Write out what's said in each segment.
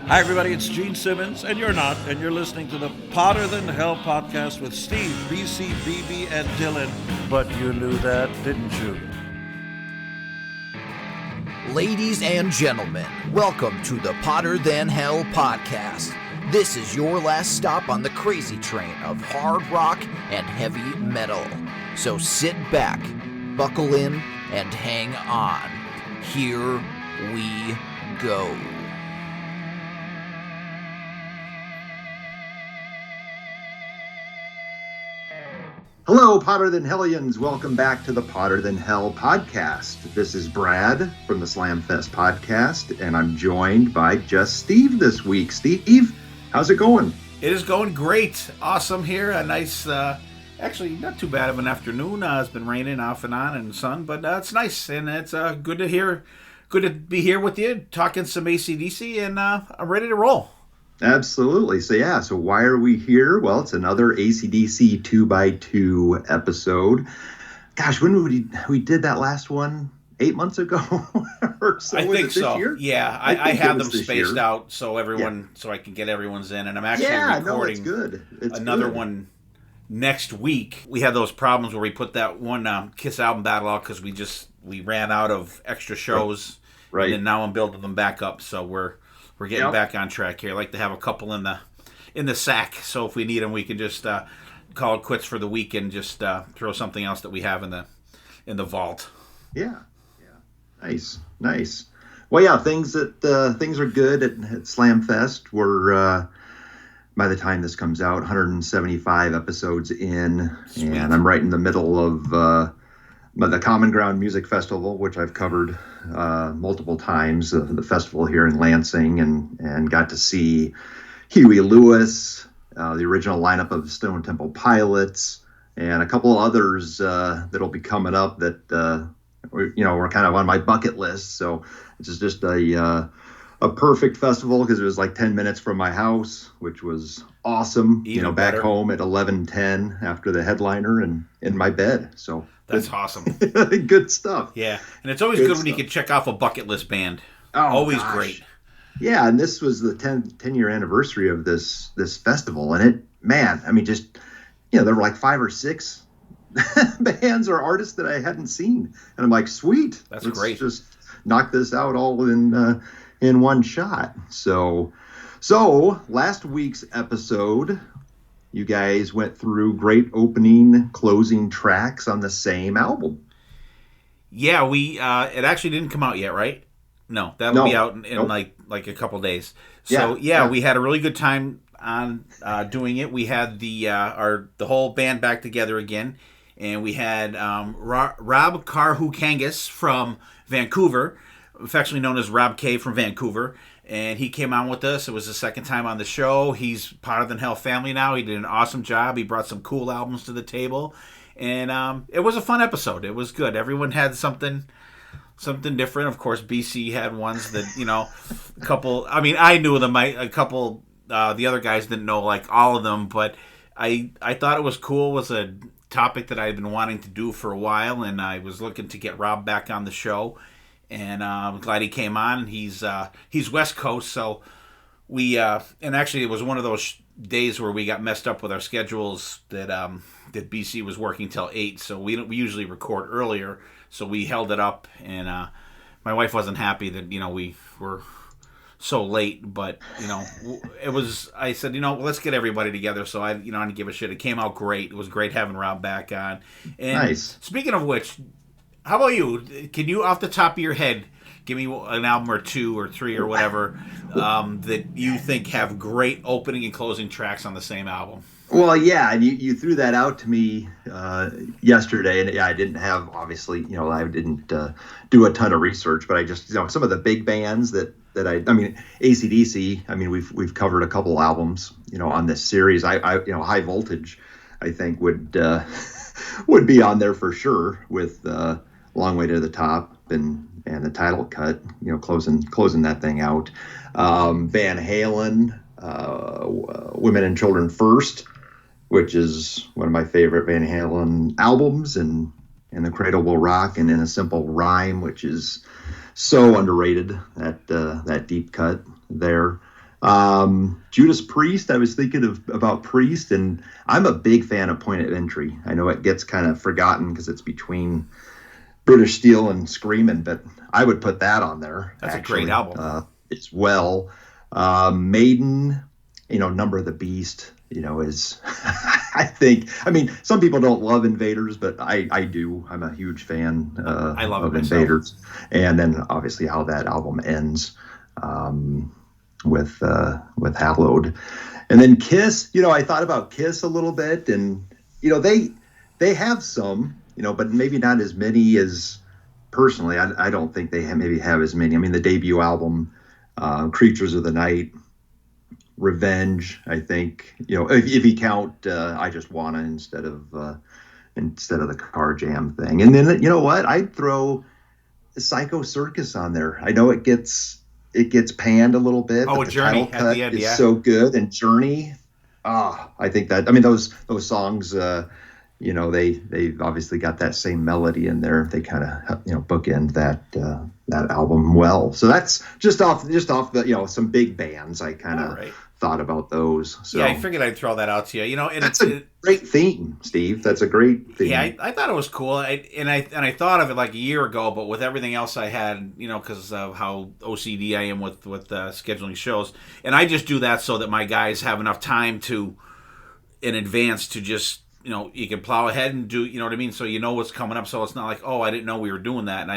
Hi, everybody. It's Gene Simmons, and you're not, and you're listening to the Potter Than Hell podcast with Steve, BC, BB, and Dylan. But you knew that, didn't you? Ladies and gentlemen, welcome to the Potter Than Hell podcast. This is your last stop on the crazy train of hard rock and heavy metal. So sit back, buckle in, and hang on. Here we go. Hello, Potter Than Hellions. Welcome back to the Potter Than Hell podcast. This is Brad from the Slamfest podcast, and I'm joined by just Steve this week. Steve, how's it going? It is going great. Awesome here. A nice, actually not too bad of an afternoon. It's been raining off and on and sun, but it's nice, and it's good to be here with you, talking some AC/DC, and I'm ready to roll. Absolutely. So why are we here? Well, it's another AC/DC 2x2 episode. Gosh, when we did that last one? 8 months ago or so? I think so. Year? Yeah, I have them spaced out so so I can get everyone's in, and I'm actually recording another one next week. We had those problems where we put that one Kiss album battle out because we ran out of extra shows, right? And now I'm building them back up, so we're getting back on track here. I like to have a couple in the sack, so if we need them, we can just call it quits for the week and just throw something else that we have in the vault. Yeah. Nice. Well, yeah, things are good at Slamfest. We're by the time this comes out, 175 episodes in, Sweet. And I'm right in the middle of the Common Ground Music Festival, which I've covered multiple times, the festival here in Lansing, and got to see Huey Lewis, the original lineup of Stone Temple Pilots, and a couple others that'll be coming up that were kind of on my bucket list. So it's just a perfect festival because it was like 10 minutes from my house, which was awesome. Even back better. home at 11:10 after the headliner and in my bed. So That's awesome. good stuff. Yeah, and it's always good when you can check off a bucket list band. Oh, always gosh. great. Yeah, and this was the 10-year anniversary of this festival, and there were like 5 or 6 bands or artists that I hadn't seen, and I'm like, sweet, Let's great. Just knock this out all in one shot. So last week's episode, you guys went through great opening, closing tracks on the same album. Yeah, we it actually didn't come out yet, right? No, that'll be out in like a couple days. So yeah, we had a really good time on doing it. We had the whole band back together again, and we had Rob Karhukangas from Vancouver, affectionately known as Rob K from Vancouver, and he came on with us. It was the second time on the show. He's part of the Hell family now. He did an awesome job. He brought some cool albums to the table, and it was a fun episode. It was good. Everyone had something different. Of course, BC had ones that, a couple, I knew them. A couple, the other guys didn't know like all of them, but I thought it was cool. It was a topic that I had been wanting to do for a while, and I was looking to get Rob back on the show, and I'm glad he came on. He's West Coast, so we, and actually it was one of those days where we got messed up with our schedules that BC was working till 8, so we usually record earlier. So we held it up, and my wife wasn't happy that, we were so late, but, it was, I said, let's get everybody together. So I didn't give a shit. It came out great. It was great having Rob back on. And nice. Speaking of which, how about you? Can you, off the top of your head, give me an album or 2 or 3 or whatever that you think have great opening and closing tracks on the same album? Well, yeah, and you threw that out to me yesterday, and I didn't have, obviously, I didn't do a ton of research, but I just, some of the big bands that AC/DC, we've covered a couple albums, on this series. I High Voltage, I think would be on there for sure with Long Way to the Top and the title cut, closing that thing out. Van Halen, Women and Children First, which is one of my favorite Van Halen albums, and The Cradle Will Rock, and In a Simple Rhyme, which is so underrated, that deep cut there. Judas Priest, I was thinking about Priest, and I'm a big fan of Point of Entry. I know it gets kind of forgotten because it's between British Steel and Screamin', but I would put that on there. That's actually a great album. As well. Maiden, Number of the Beast, is I mean, some people don't love Invaders, but I do. I'm a huge fan I love of Invaders. And then obviously how that album ends with Hallowed. And then Kiss, I thought about Kiss a little bit, and they have some, but maybe not as many as personally. I don't think they maybe have as many. I mean, the debut album, Creatures of the Night, Revenge, I think, if you count I Just Wanna instead of the Car Jam thing. And then, you know what, I'd throw Psycho Circus on there. I know it gets panned a little bit, but the Journey title cut is so good. And Journey, I think that, I mean, those songs, they've obviously got that same melody in there. They kind of, bookend that album well. So that's just off the, some big bands. I kind of thought about those. So yeah, I figured I'd throw that out to you. And that's a great theme, Steve. That's a great theme. Yeah, I thought it was cool. I thought of it like a year ago, but with everything else I had, because of how OCD I am with scheduling shows, and I just do that so that my guys have enough time in advance to just. You can plow ahead and do, you know what I mean? So you know what's coming up. So it's not like, oh, I didn't know we were doing that. And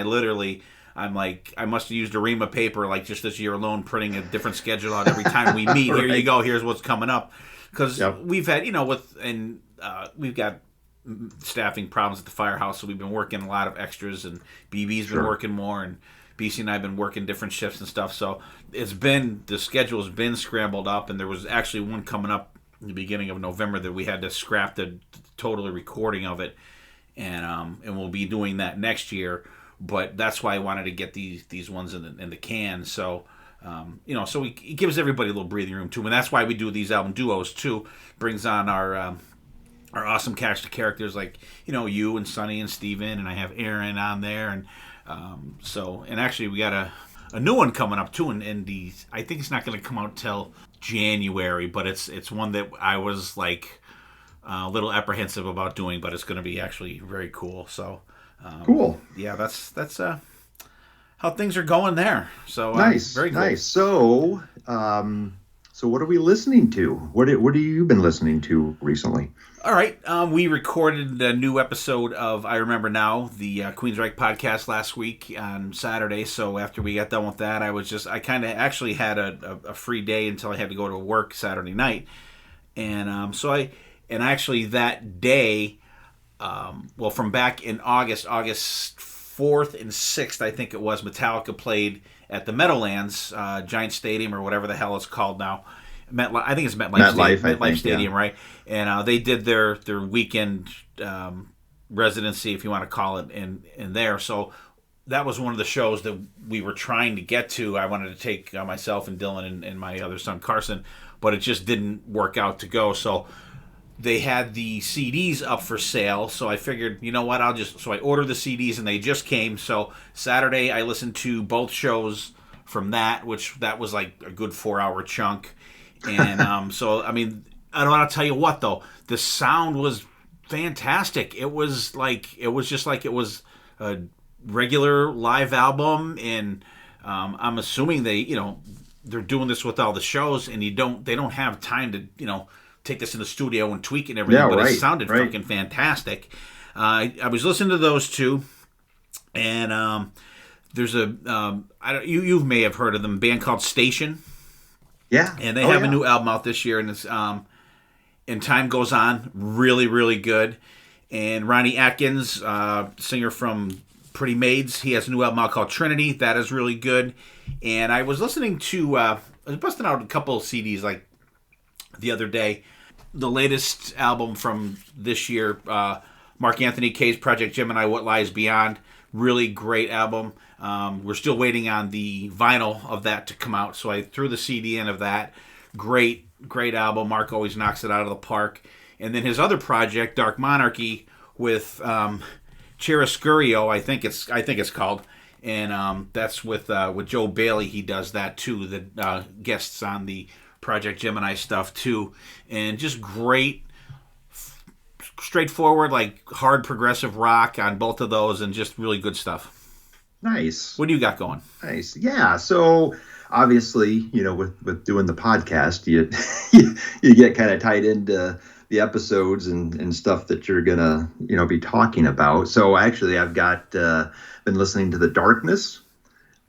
I'm like, I must have used a ream of paper, like just this year alone, printing a different schedule out every time we meet. Right. Here you go. Here's what's coming up. Because we've had, we've got staffing problems at the firehouse. So we've been working a lot of extras, and BB's been working more, and BC and I have been working different shifts and stuff. So the schedule has been scrambled up, and there was actually one coming up in the beginning of November that we had to scrap the total recording of it, and we'll be doing that next year. But that's why I wanted to get these ones in the can. So so it gives everybody a little breathing room too, and that's why we do these album duos too. Brings on our awesome cast of characters like you and Sonny and Steven, and I have Aaron on there, and and actually we got a new one coming up too, and I think it's not going to come out till January, but it's one that I was like a little apprehensive about doing, but it's going to be actually very cool. So cool. Yeah, that's how things are going there. So nice, very cool. Nice. So what are we listening to? What have you been listening to recently? All right, we recorded a new episode of I Remember Now, the Queensryche podcast last week on Saturday. So after we got done with that, I kind of actually had a free day until I had to go to work Saturday night, and actually that day, from back in August 4th and 6th, I think it was, Metallica played at the Meadowlands Giant Stadium or whatever the hell it's called now. I think it's MetLife Stadium, right? And they did their weekend residency, if you want to call it, in there. So that was one of the shows that we were trying to get to. I wanted to take myself and Dylan and my other son Carson, but it just didn't work out to go. So they had the CDs up for sale, so I figured, you know what, so I ordered the CDs and they just came. So Saturday I listened to both shows from that was like a good 4-hour chunk. And so, I mean, I don't want to tell you what, though. The sound was fantastic. It was just like it was a regular live album, and I'm assuming they're doing this with all the shows, and they don't have time to, take this in the studio and tweak and everything, but it sounded freaking fantastic. I was listening to those two, and there's you may have heard of them, a band called Station. Yeah. And they have a new album out this year, and it's And Time Goes On, really, really good. And Ronnie Atkins, singer from Pretty Maids, he has a new album out called Trinity. That is really good. And I was listening to, I was busting out a couple of CDs like the other day. The latest album from this year, Mark Anthony Kaye's Project Gemini, What Lies Beyond. Really great album. We're still waiting on the vinyl of that to come out, so I threw the CD in of that. Great album. Mark always knocks it out of the park. And then his other project, Dark Monarchy, with Chiaroscuro, I think it's called. and that's with Joe Bailey. He does that too. The guests on the Project Gemini stuff too, and just great, straightforward, like hard progressive rock on both of those, and just really good stuff. Nice. What do you got going? Nice. Yeah. So obviously, with doing the podcast, you get kind of tied into the episodes and stuff that you're gonna be talking about. So actually, I've got been listening to The Darkness,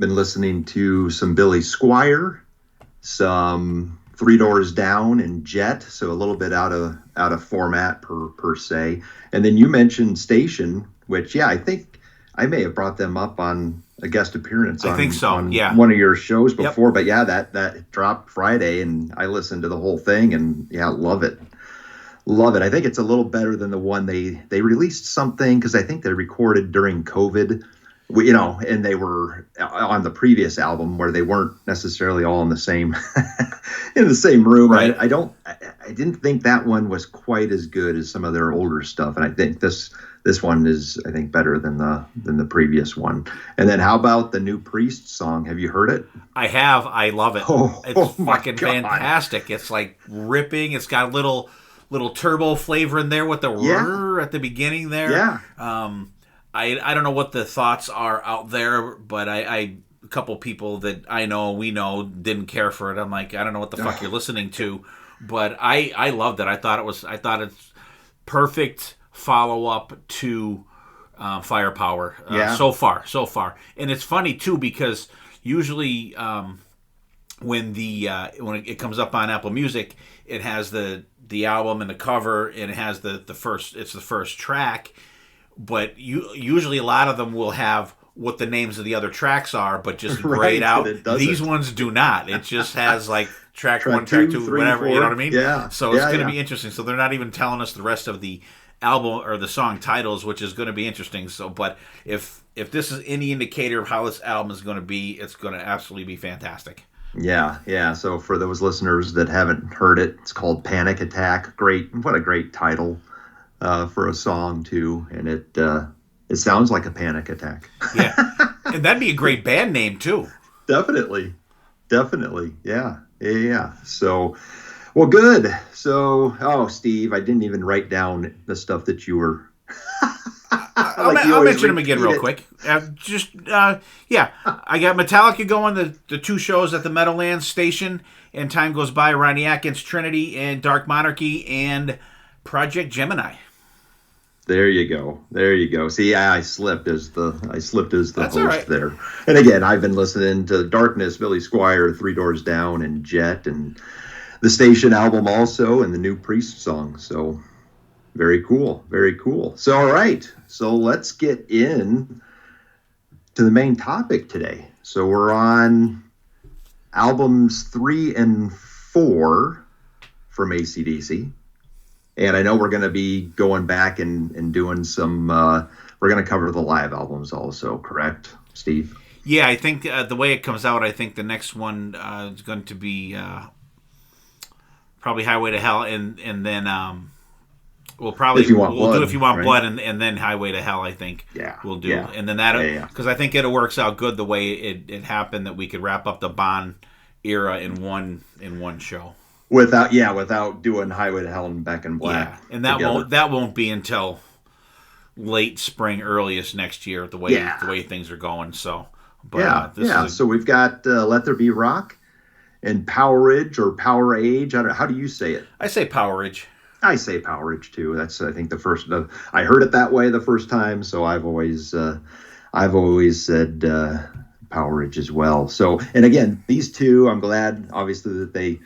been listening to some Billy Squier, some Three Doors Down and Jet, so a little bit out of format per se. And then you mentioned Station, which I think I may have brought them up on a guest appearance. I think so. On yeah, one of your shows before. Yep. But that dropped Friday, and I listened to the whole thing, and love it. Love it. I think it's a little better than the one they released something, because I think they recorded during COVID. And they were on the previous album where they weren't necessarily all in the same room. Right. I didn't think that one was quite as good as some of their older stuff, and I think this one is, I think, better than the previous one. And then how about the new Priest song? Have you heard it? I have. I love it. It's fucking God. Fantastic. It's like ripping. It's got a little turbo flavor in there with the whir at the beginning there. Yeah. I don't know what the thoughts are out there, but a couple people that we know didn't care for it. I'm like, I don't know what the fuck you're listening to, but I loved it. I thought it's perfect follow up to Firepower. So far, and it's funny too, because usually when it comes up on Apple Music, it has the album and the cover, and it has the first track. But usually a lot of them will have what the names of the other tracks are, but just grayed out. These ones do not. It just has like track 1, track 2, three, whatever. 4. You know what I mean? Yeah. So it's going to be interesting. So they're not even telling us the rest of the album or the song titles, which is going to be interesting. So, but if this is any indicator of how this album is going to be, it's going to absolutely be fantastic. Yeah. So for those listeners that haven't heard it, it's called Panic Attack. What a great title. For a song too, and it sounds like a panic attack. Yeah, and that'd be a great band name too. Definitely, yeah. So, well, good. So, Steve, I didn't even write down the stuff that you were. I'll mention them again real quick. I got Metallica going, the 2 shows at the Meadowlands Station, and Time Goes By, Ronnie Atkins, Trinity, and Dark Monarchy, and Project Gemini. There you go. See, I slipped as the That's host there. And again, I've been listening to Darkness, Billy Squier, Three Doors Down, and Jet, and the Station album also, and the new Priest song. So very cool. So all right, so let's get in to the main topic today. So we're on albums 3 and 4 from AC/DC. And I know we're going to be going back and doing some, we're going to cover the live albums also, correct, Steve? Yeah, I think the way it comes out, I think the next one is going to be probably Highway to Hell, and then we'll probably If You Want Blood, do If You Want right? Blood, and then Highway to Hell, I think we'll do. Yeah. And then because I think it works out good the way it happened, that we could wrap up the Bond era in one show. Without doing Highway to Hell and Back in Black. Yeah, and that won't be until late spring, earliest next year. The way things are going. So, but So we've got Let There Be Rock and Powerage or Power Age. How do you say it? I say Powerage. I say Powerage too. That's, I think, I heard it that way the first time, so I've always said Powerage as well. So, and again, these two, I'm glad obviously that they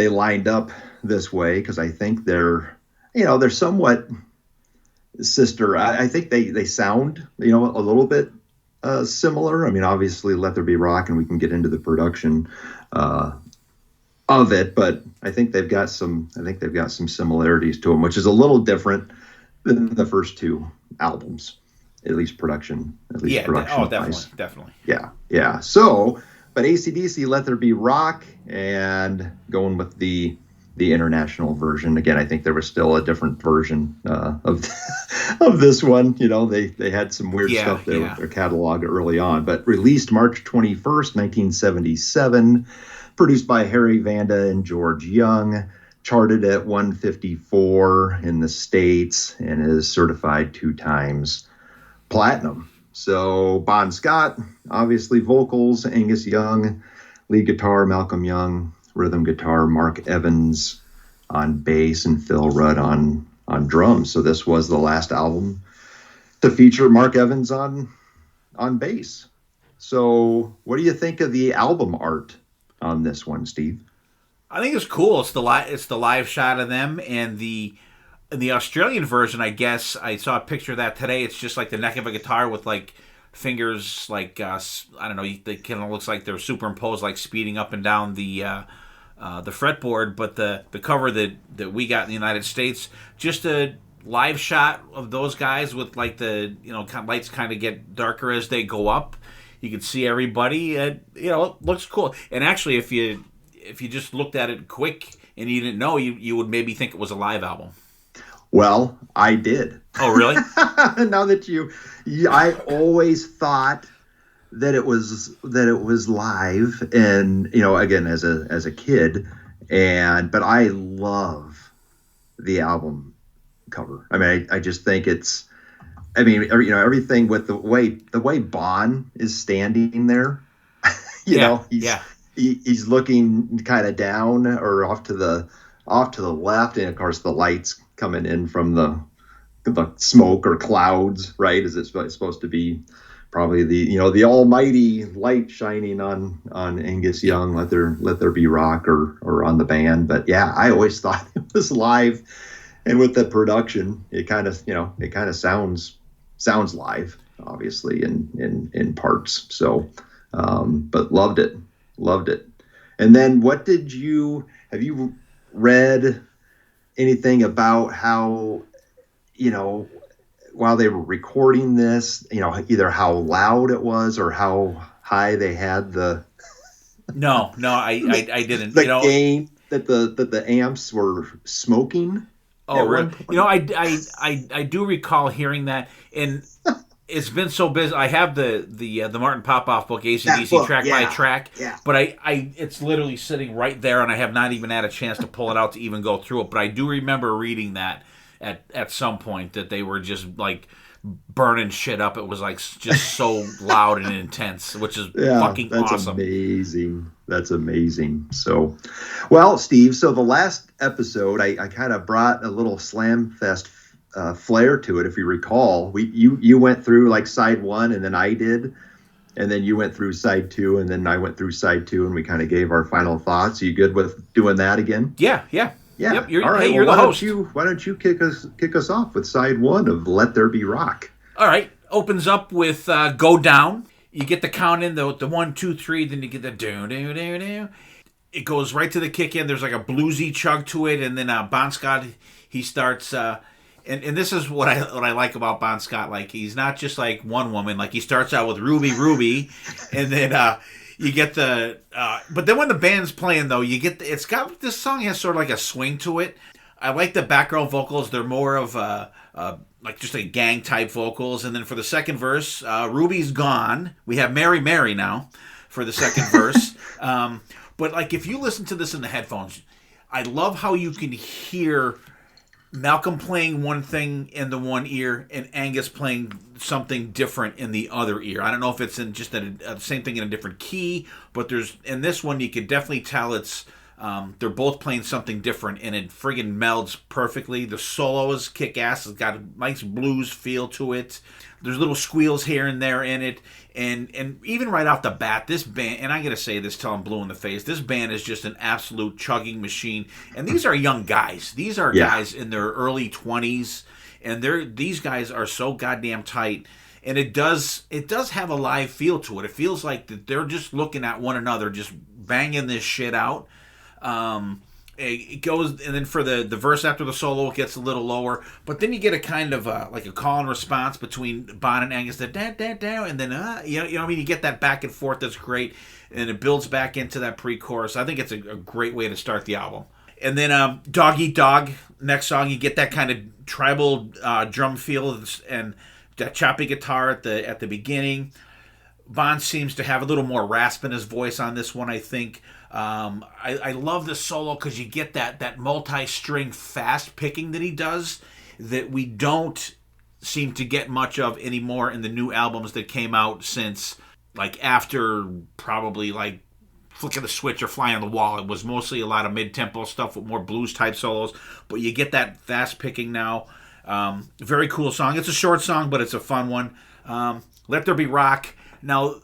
lined up this way, because I think they're somewhat sister. I think they sound, a little bit similar. I mean, obviously Let There Be Rock, and we can get into the production of it, but I think they've got some similarities to them, which is a little different than the first 2 albums, at least production. Definitely. Yeah. So, but AC/DC, Let There Be Rock, and going with the the international version. Again, I think there was still a different version of of this one. You know, they had some weird stuff their catalog early on, but released March 21st, 1977, produced by Harry Vanda and George Young, charted at 154 in the States, and is certified 2 times platinum. So Bon Scott, obviously vocals, Angus Young, lead guitar, Malcolm Young, rhythm guitar, Mark Evans on bass, and Phil Rudd on drums. So this was the last album to feature Mark Evans on bass. So what do you think of the album art on this one, Steve? I think it's cool. It's the live shot of them, and the Australian version, I guess I saw a picture of that today. It's just like the neck of a guitar with like fingers, like I don't know. They kind of looks like they're superimposed, like speeding up and down the fretboard. But the cover that we got in the United States, just a live shot of those guys with like the lights kind of get darker as they go up. You can see everybody. It looks cool. And actually, if you just looked at it quick and you didn't know, you would maybe think it was a live album. Well, I did. Oh, really? Now that I always thought that it was live, and again as a kid, but I love the album cover. I mean, I just think it's, everything with the way Bon is standing there. He's looking kind of down or off to the left, and of course the lights coming in from the smoke or clouds, right? Is it supposed to be probably the almighty light shining on Angus Young, let there be rock or on the band. But yeah, I always thought it was live, and with the production, it kind of sounds live, obviously in parts. So, but loved it. And then have you read anything about how, while they were recording this, either how loud it was or how high they had the No, I didn't. The gain that the amps were smoking. Oh, really? I do recall hearing that, and it's been so busy. I have the Martin Popoff book, AC/DC track by track, but it's literally sitting right there, and I have not even had a chance to pull it out to even go through it. But I do remember reading that at some point that they were just like burning shit up. It was like just so loud and intense, which is fucking awesome. That's amazing. So, well, Steve, so the last episode, I kind of brought a little Slam Fest flair to it. If you recall, you went through like side 1, and then I did, and then you went through side 2, and then I went through side 2, and we kind of gave our final thoughts. Are you good with doing that again? Yeah. Yep, all right. You're the host. Why don't you kick us off with side 1 of Let There Be Rock? All right. Opens up with Go Down. You get the count in, the 1, 2, 3, then you get the do do do do. It goes right to the kick in. There's like a bluesy chug to it, and then Bon Scott, he starts. And this is what I like about Bon Scott. Like, he's not just like one woman. Like, he starts out with Ruby, and then you get the. But then when the band's playing, though, you get this song has sort of like a swing to it. I like the background vocals. They're more of like just like gang type vocals. And then for the second verse, Ruby's gone. We have Mary Mary now for the second verse. But like, if you listen to this in the headphones, I love how you can hear Malcolm playing one thing in the one ear and Angus playing something different in the other ear. I don't know if it's in just the same thing in a different key, but in this one you could definitely tell it's they're both playing something different, and it friggin' melds perfectly. The solos kick ass. It's got a nice blues feel to it. There's little squeals here and there in it. And even right off the bat, this band, and I gotta say this till I'm blue in the face, this band is just an absolute chugging machine. And these are young guys. These are guys in their early 20s, and these guys are so goddamn tight. And it does have a live feel to it. It feels like that they're just looking at one another, just banging this shit out. It goes, and then for the verse after the solo, it gets a little lower, but then you get a kind of like a call and response between Bon and Angus, and then I mean, you get that back and forth that's great, and it builds back into that pre-chorus. I think it's a great way to start the album. And then Dog Eat Dog, next song, you get that kind of tribal drum feel and that choppy guitar at the beginning. Bon seems to have a little more rasp in his voice on this one, I think. I love the solo because you get that multi-string fast picking that he does that we don't seem to get much of anymore in the new albums that came out since, like, after probably, like, Flick of the Switch or Fly on the Wall. It was mostly a lot of mid-tempo stuff with more blues-type solos, but you get that fast picking now. Very cool song. It's a short song, but it's a fun one. Let There Be Rock. Now,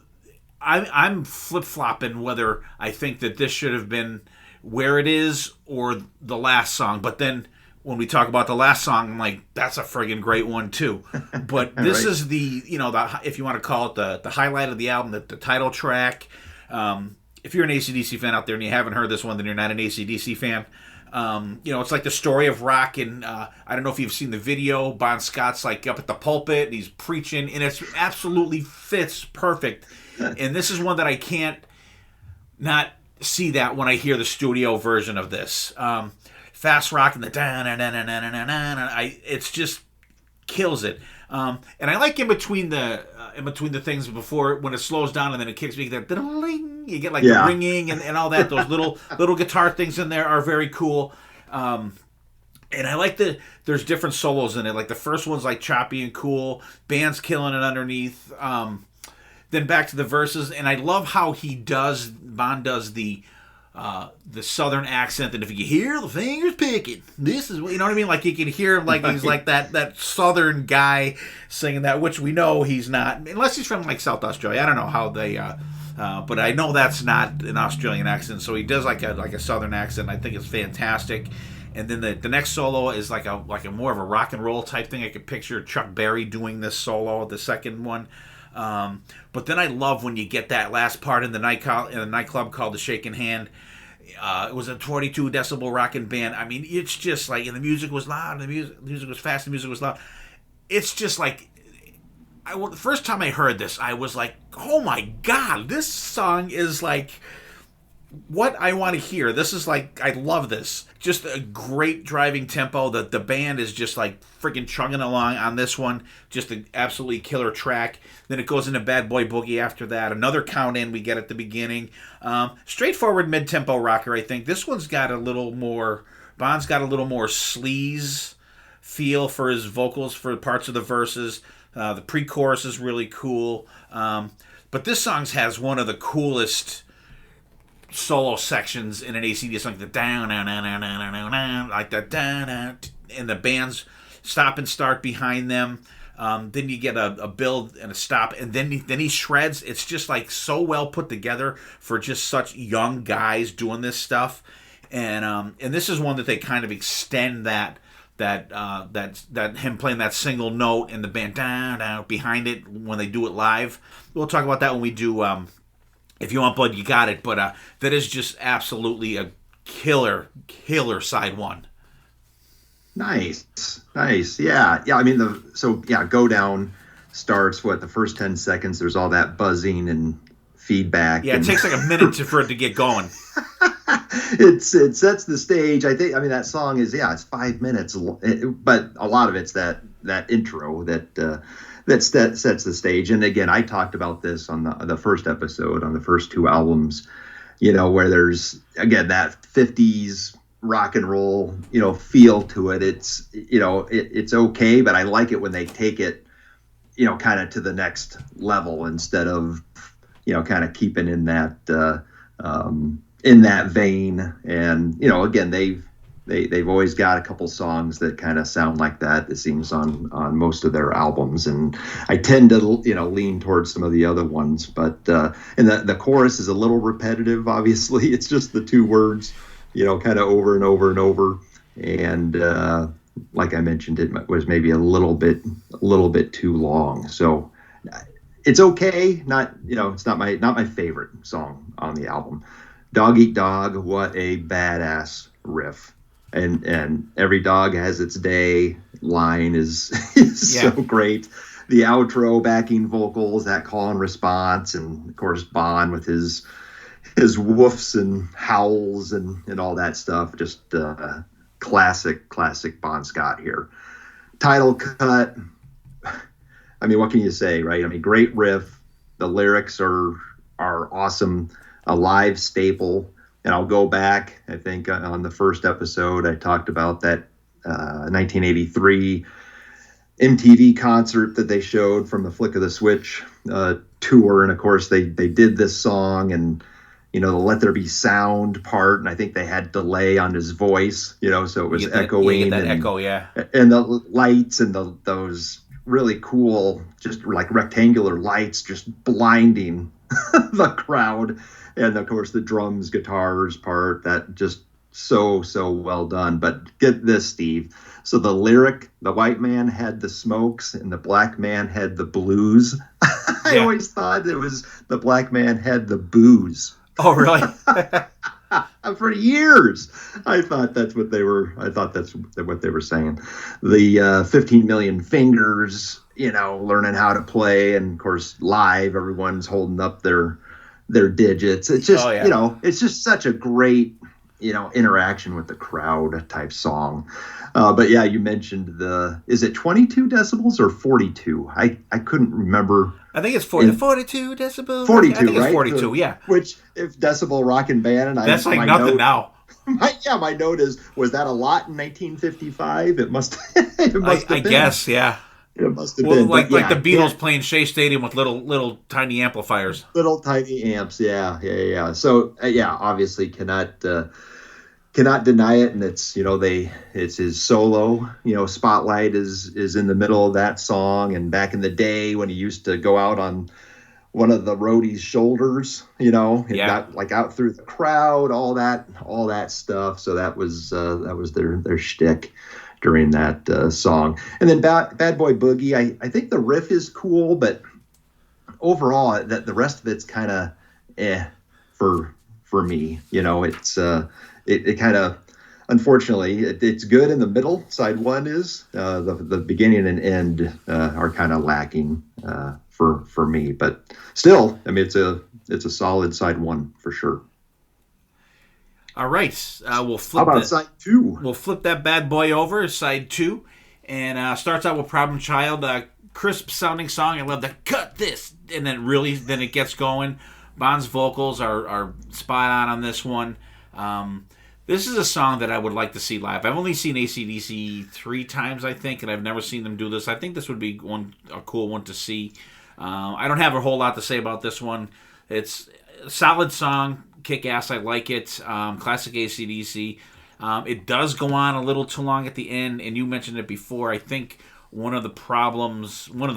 I'm flip-flopping whether I think that this should have been where it is or the last song, but then when we talk about the last song, I'm like, that's a friggin' great one too. But this is the, if you want to call it the highlight of the album, the title track. If you're an AC/DC fan out there and you haven't heard this one, then you're not an AC/DC fan. It's like the story of rock, and I don't know if you've seen the video. Bon Scott's like up at the pulpit and he's preaching, and it absolutely fits perfect. And this is one that I can't not see that when I hear the studio version of this. Fast rock and the it's just kills it. And I like in between the things before when it slows down and then it kicks me, that you get like the ringing and all that. Those little guitar things in there are very cool. And I like there's different solos in it. Like the first one's like choppy and cool. Band's killing it underneath. Then back to the verses, and I love how Bon does the southern accent, and if you can hear the fingers picking, this is, you know what I mean? Like you can hear him like he's like that southern guy singing that, which we know he's not, unless he's from like South Australia. I don't know how they, but I know that's not an Australian accent. So he does like a southern accent. I think it's fantastic. And then the next solo is like a more of a rock and roll type thing. I could picture Chuck Berry doing this solo, the second one. But then I love when you get that last part in the nightclub called The Shaking Hand. It was a 22 decibel rocking band. I mean, it's just like, and the music was loud, and the music was fast, and the music was loud. It's just like, the first time I heard this, I was like, oh my God, this song is like what I want to hear. This is like, I love this. Just a great driving tempo. The band is just like freaking chugging along on this one. Just an absolutely killer track. Then it goes into Bad Boy Boogie after that. Another count in we get at the beginning. Straightforward mid-tempo rocker, I think. This one's got a little more, Bon's got a little more sleaze feel for his vocals for parts of the verses. The pre-chorus is really cool. But this song has one of the coolest solo sections in an AC/DC song, the down, like that down, and the bands stop and start behind them. Then you get a build and a stop, and then he shreds. It's just like so well put together for just such young guys doing this stuff, and this is one that they kind of extend that him playing that single note and the band down behind it when they do it live. We'll talk about that when we do. If you want blood, you got it. But that is just absolutely a killer side one. Nice. Yeah. I mean, Go Down starts, the first 10 seconds, there's all that buzzing and feedback. Yeah, it takes like a minute for it to get going. It sets the stage. That song is, it's 5 minutes, but a lot of it's that intro that sets the stage. And again, I talked about this on the first episode, on the first two albums, where there's, again, that 50s rock and roll, feel to it. It's, it's okay, but I like it when they take it, kind of to the next level instead of, kind of keeping in that vein. And, again, they've always got a couple songs that kind of sound like that. It seems on most of their albums, and I tend to lean towards some of the other ones. But and the chorus is a little repetitive. Obviously, it's just the two words, kind of over and over and over. And like I mentioned, it was maybe a little bit too long. So it's okay. Not it's not my favorite song on the album. Dog Eat Dog, what a badass riff. And every dog has its day line is so great. The outro backing vocals, that call and response, and of course Bon with his his woofs and howls and all that stuff. Just classic Bon Scott here. Title cut. I mean, what can you say, right? I mean, great riff. The lyrics are awesome. A live staple. And I'll go back, I think, on the first episode, I talked about that 1983 MTV concert that they showed from the Flick of the Switch tour. And, of course, they did this song and, the Let There Be Sound part. And I think they had delay on his voice, so it was echoing. That echo, yeah. And the lights and those really cool, just like rectangular lights, just blinding the crowd. And of course the drums, guitars part, that just so well done. But get this, Steve. So the lyric, the white man had the smokes and the black man had the blues. I always thought it was the black man had the booze. Oh, really? For years, I thought that's what they were. I thought that's what they were saying. The 15 million fingers, learning how to play, and of course, live, everyone's holding up their digits. It's just, it's just such a great, interaction with the crowd type song. But yeah, you mentioned is it 22 decibels or 42? I couldn't remember. I think it's 42 decibels. 42, I think right? It's 42, yeah. Which, if decibel rockin' band, and that's like nothing now. My note was that a lot in 1955? It must have been. I guess, yeah. It must have been. Like the Beatles playing Shea Stadium with little tiny amplifiers. Little tiny amps, yeah. So obviously cannot deny it, and it's it's his solo. Spotlight is in the middle of that song, and back in the day when he used to go out on one of the roadies' shoulders, and got like out through the crowd, all that stuff. So that was their shtick during that song. And then Bad Boy Boogie, I think the riff is cool, but overall that the rest of it's kind of for me. It's it kind of, unfortunately, it's good in the middle. Side one is the beginning and end are kind of lacking for me, but still, I mean, it's a solid side one for sure. All right, we'll flip. How about side two? We'll flip that bad boy over, side two, and starts out with Problem Child, crisp sounding song. I love that. Cut this, and then it gets going. Bon's vocals are spot on this one. This is a song that I would like to see live. I've only seen AC/DC 3 times, I think, and I've never seen them do this. I think this would be a cool one to see. I don't have a whole lot to say about this one. It's a solid song, kick ass. I like it. Classic AC/DC. It does go on a little too long at the end, and you mentioned it before. I think one of the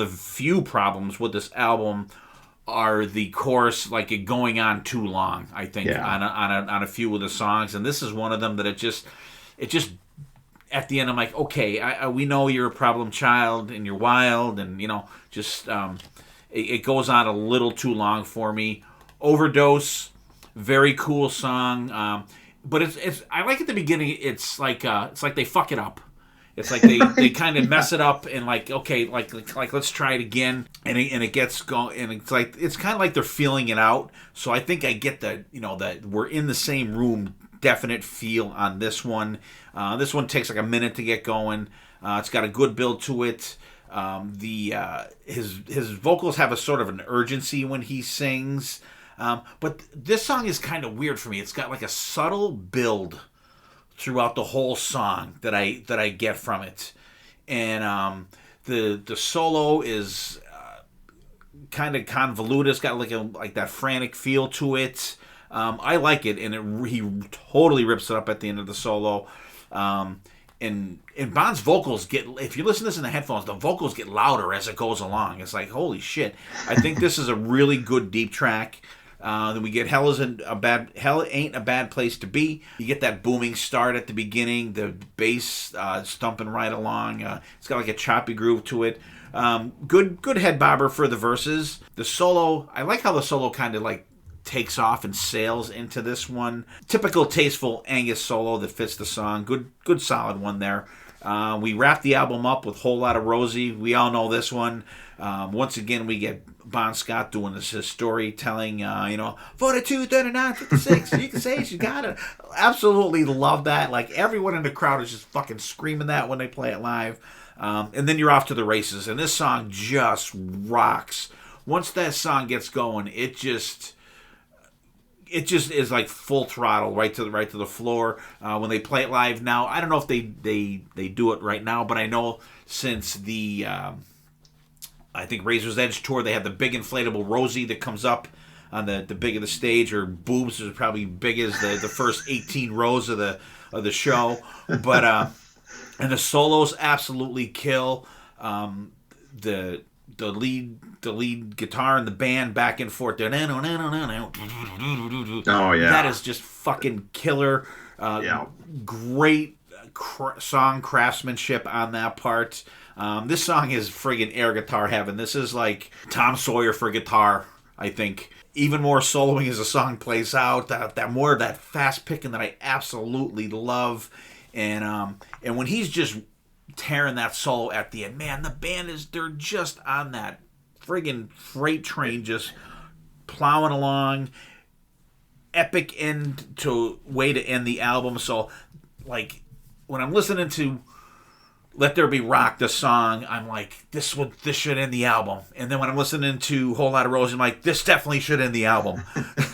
few problems with this album are the chorus, like it going on too long. I think on a few of the songs, and this is one of them that it just at the end I'm like, okay, we know you're a problem child and you're wild, and it goes on a little too long for me. Overdose, very cool song, but it's I like at the beginning. It's like they fuck it up. It's like they kind of mess it up and like, okay, like let's try it again, and it gets going, and it's kind of like they're feeling it out. So I think I get that that we're in the same room definite feel on this one. This one takes like a minute to get going. It's got a good build to it. His vocals have a sort of an urgency when he sings, but this song is kind of weird for me. It's got like a subtle build throughout the whole song that I get from it, and the solo is kind of convoluted. It's got like that frantic feel to it. I like it, and he totally rips it up at the end of the solo. And Bon's vocals get, if you listen to this in the headphones, the vocals get louder as it goes along. It's like, holy shit. I think this is a really good deep track. Then we get Hell Ain't a Bad Place to Be. You get that booming start at the beginning, the bass stumping right along. It's got like a choppy groove to it. Good head bobber for the verses. The solo, I like how the solo kind of like takes off and sails into this one. Typical tasteful Angus solo that fits the song. Good solid one there. We wrapped the album up with Whole Lotta Rosie. We all know this one. Once again, we get Bon Scott doing his storytelling, 42, 39, 56. You can say it, you got it. Absolutely love that. Like, everyone in the crowd is just fucking screaming that when they play it live. And then you're off to the races. And this song just rocks. Once that song gets going, it just is like full throttle right to the floor. When they play it live now, I don't know if they do it right now, but I know since the I think Razor's Edge tour, they have the big inflatable Rosie that comes up on the big of the stage. Her boobs are probably big as the first 18 rows of the show. But and the solos absolutely kill. The lead guitar and the band back and forth. Oh yeah, that is just fucking killer. Great song craftsmanship on that part. This song is friggin' air guitar heaven. This is like Tom Sawyer for guitar, I think. Even more soloing as the song plays out. That more of that fast picking that I absolutely love. And when he's just tearing that solo at the end, man, the band they're just on that friggin' freight train, just plowing along. Epic way to end the album. So, like, when I'm listening to Let There Be Rock, the song, I'm like, this should end the album. And then when I'm listening to Whole Lotta Rosie, I'm like, this definitely should end the album.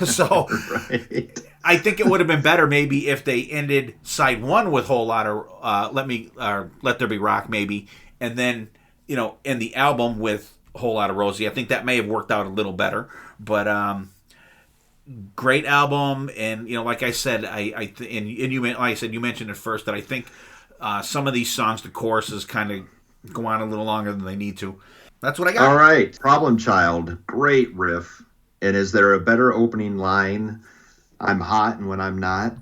So right. I think it would have been better maybe if they ended side one with Whole Lotta Let There Be Rock maybe, and then end the album with Whole Lotta Rosie. I think that may have worked out a little better. But great album, and like I said, you mentioned it first that I think some of these songs, the choruses kind of go on a little longer than they need to. That's what I got. All right, Problem Child, great riff. And is there a better opening line? I'm hot, and when I'm not,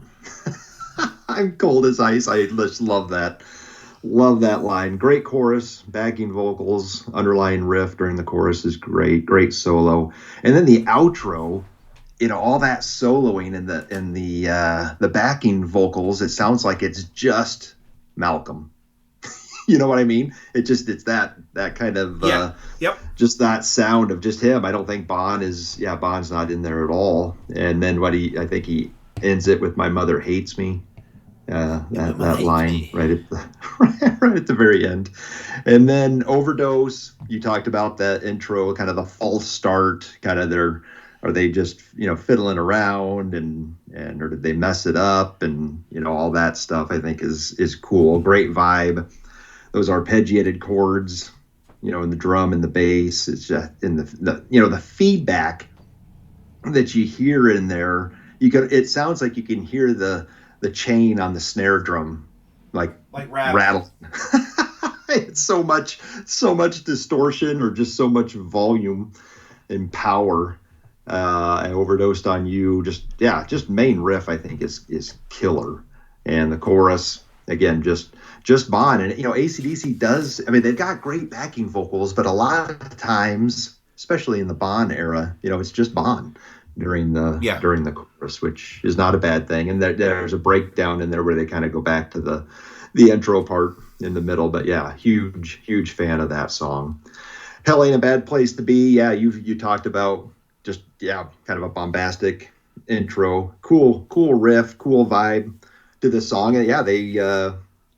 I'm cold as ice. I just love that. Love that line. Great chorus, backing vocals, underlying riff during the chorus is great. Great solo, and then the outro. All that soloing and the backing vocals. It sounds like it's just Malcolm. You know what I mean? It's that kind of yep. Just that sound of just him. I don't think Bond's not in there at all. And then I think he ends it with "My mother hates me." That line right at the very end. And then Overdose. You talked about that intro, kind of the false start, kind of are they just fiddling around and or did they mess it up and all that stuff I think is cool. Great vibe. Those arpeggiated chords, in the drum and the bass. It's just in the feedback that you hear in there. It sounds like you can hear the chain on the snare drum like rattling. It's so much distortion or just so much volume and power. I Overdosed on You. Just main riff I think is killer, and the chorus again just Bon. And AC/DC does. I mean, they've got great backing vocals, but a lot of times, especially in the Bon era, it's just Bon during the chorus, which is not a bad thing. And there's a breakdown in there where they kind of go back to the intro part in the middle. But yeah, huge fan of that song. Hell Ain't a Bad Place to Be. Yeah, you talked about. Just kind of a bombastic intro, cool riff, cool vibe to the song, and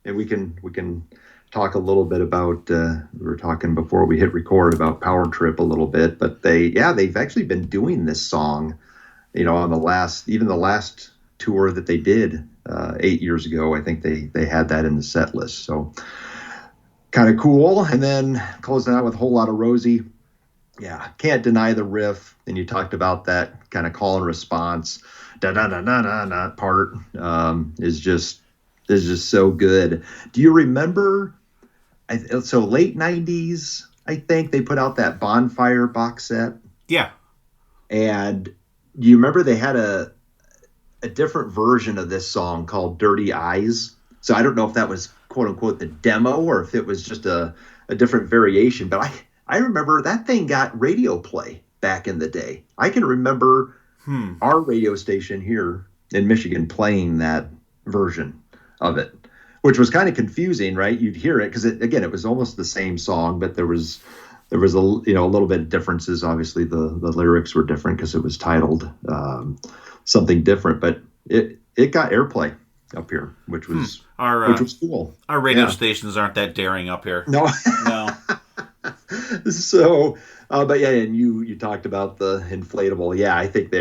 and we can talk a little bit about. We were talking before we hit record about Power Trip a little bit, but they've actually been doing this song, on the last tour that they did 8 years ago. I think they had that in the set list, so kind of cool. And then closing out with Whole Lotta Rosie. Yeah, can't deny the riff. And you talked about that kind of call and response, da part is just so good. Do you remember? So late '90s, I think they put out that Bonfire box set. Yeah. And do you remember they had a different version of this song called "Dirty Eyes"? So I don't know if that was quote unquote the demo or if it was just a different variation, but I remember that thing got radio play back in the day. I can remember our radio station here in Michigan playing that version of it which was kind of confusing, right? You'd hear it because it was almost the same song, but there was a little bit of differences. Obviously, the lyrics were different because it was titled something different, but it got airplay up here, which was which was cool. Our radio stations aren't that daring up here. No. So, but yeah, and you talked about the inflatable. Yeah, I think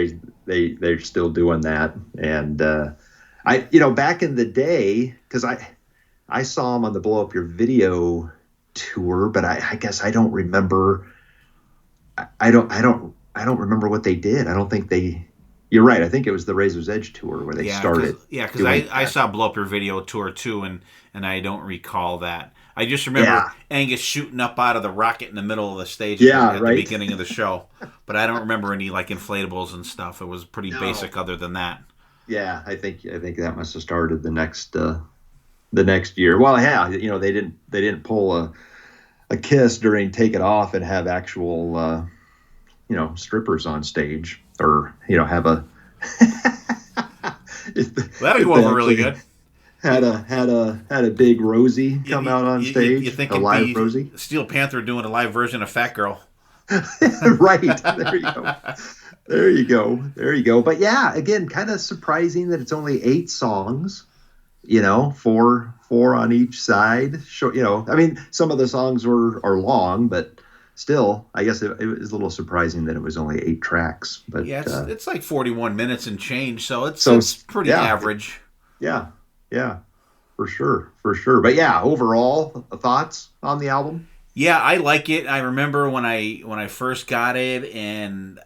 they're still doing that. And back in the day, because I saw them on the Blow Up Your Video tour, but I guess I don't remember. I don't remember what they did. I don't think they. You're right. I think it was the Razor's Edge tour where they started. Because I saw Blow Up Your Video tour too, and I don't recall that. I just remember Angus shooting up out of the rocket in the middle of the stage at the beginning of the show. But I don't remember any like inflatables and stuff. It was pretty basic other than that. Yeah, I think that must have started the next year. Well, yeah, they didn't pull a Kiss during Take It Off and have actual strippers on stage, or have a that'd go over really good. Had a big Rosie come out on stage. You think a live Rosie? Steel Panther doing a live version of Fat Girl. Right. There you go. But yeah, again, kind of surprising that it's only 8 songs, 4 on each side. Sure, I mean, some of the songs are long, but still, I guess it was a little surprising that it was only 8 tracks. But yeah, it's like 41 minutes and change, so it's pretty average. Yeah, for sure. But yeah, overall, thoughts on the album? Yeah, I like it. I remember when I first got it, and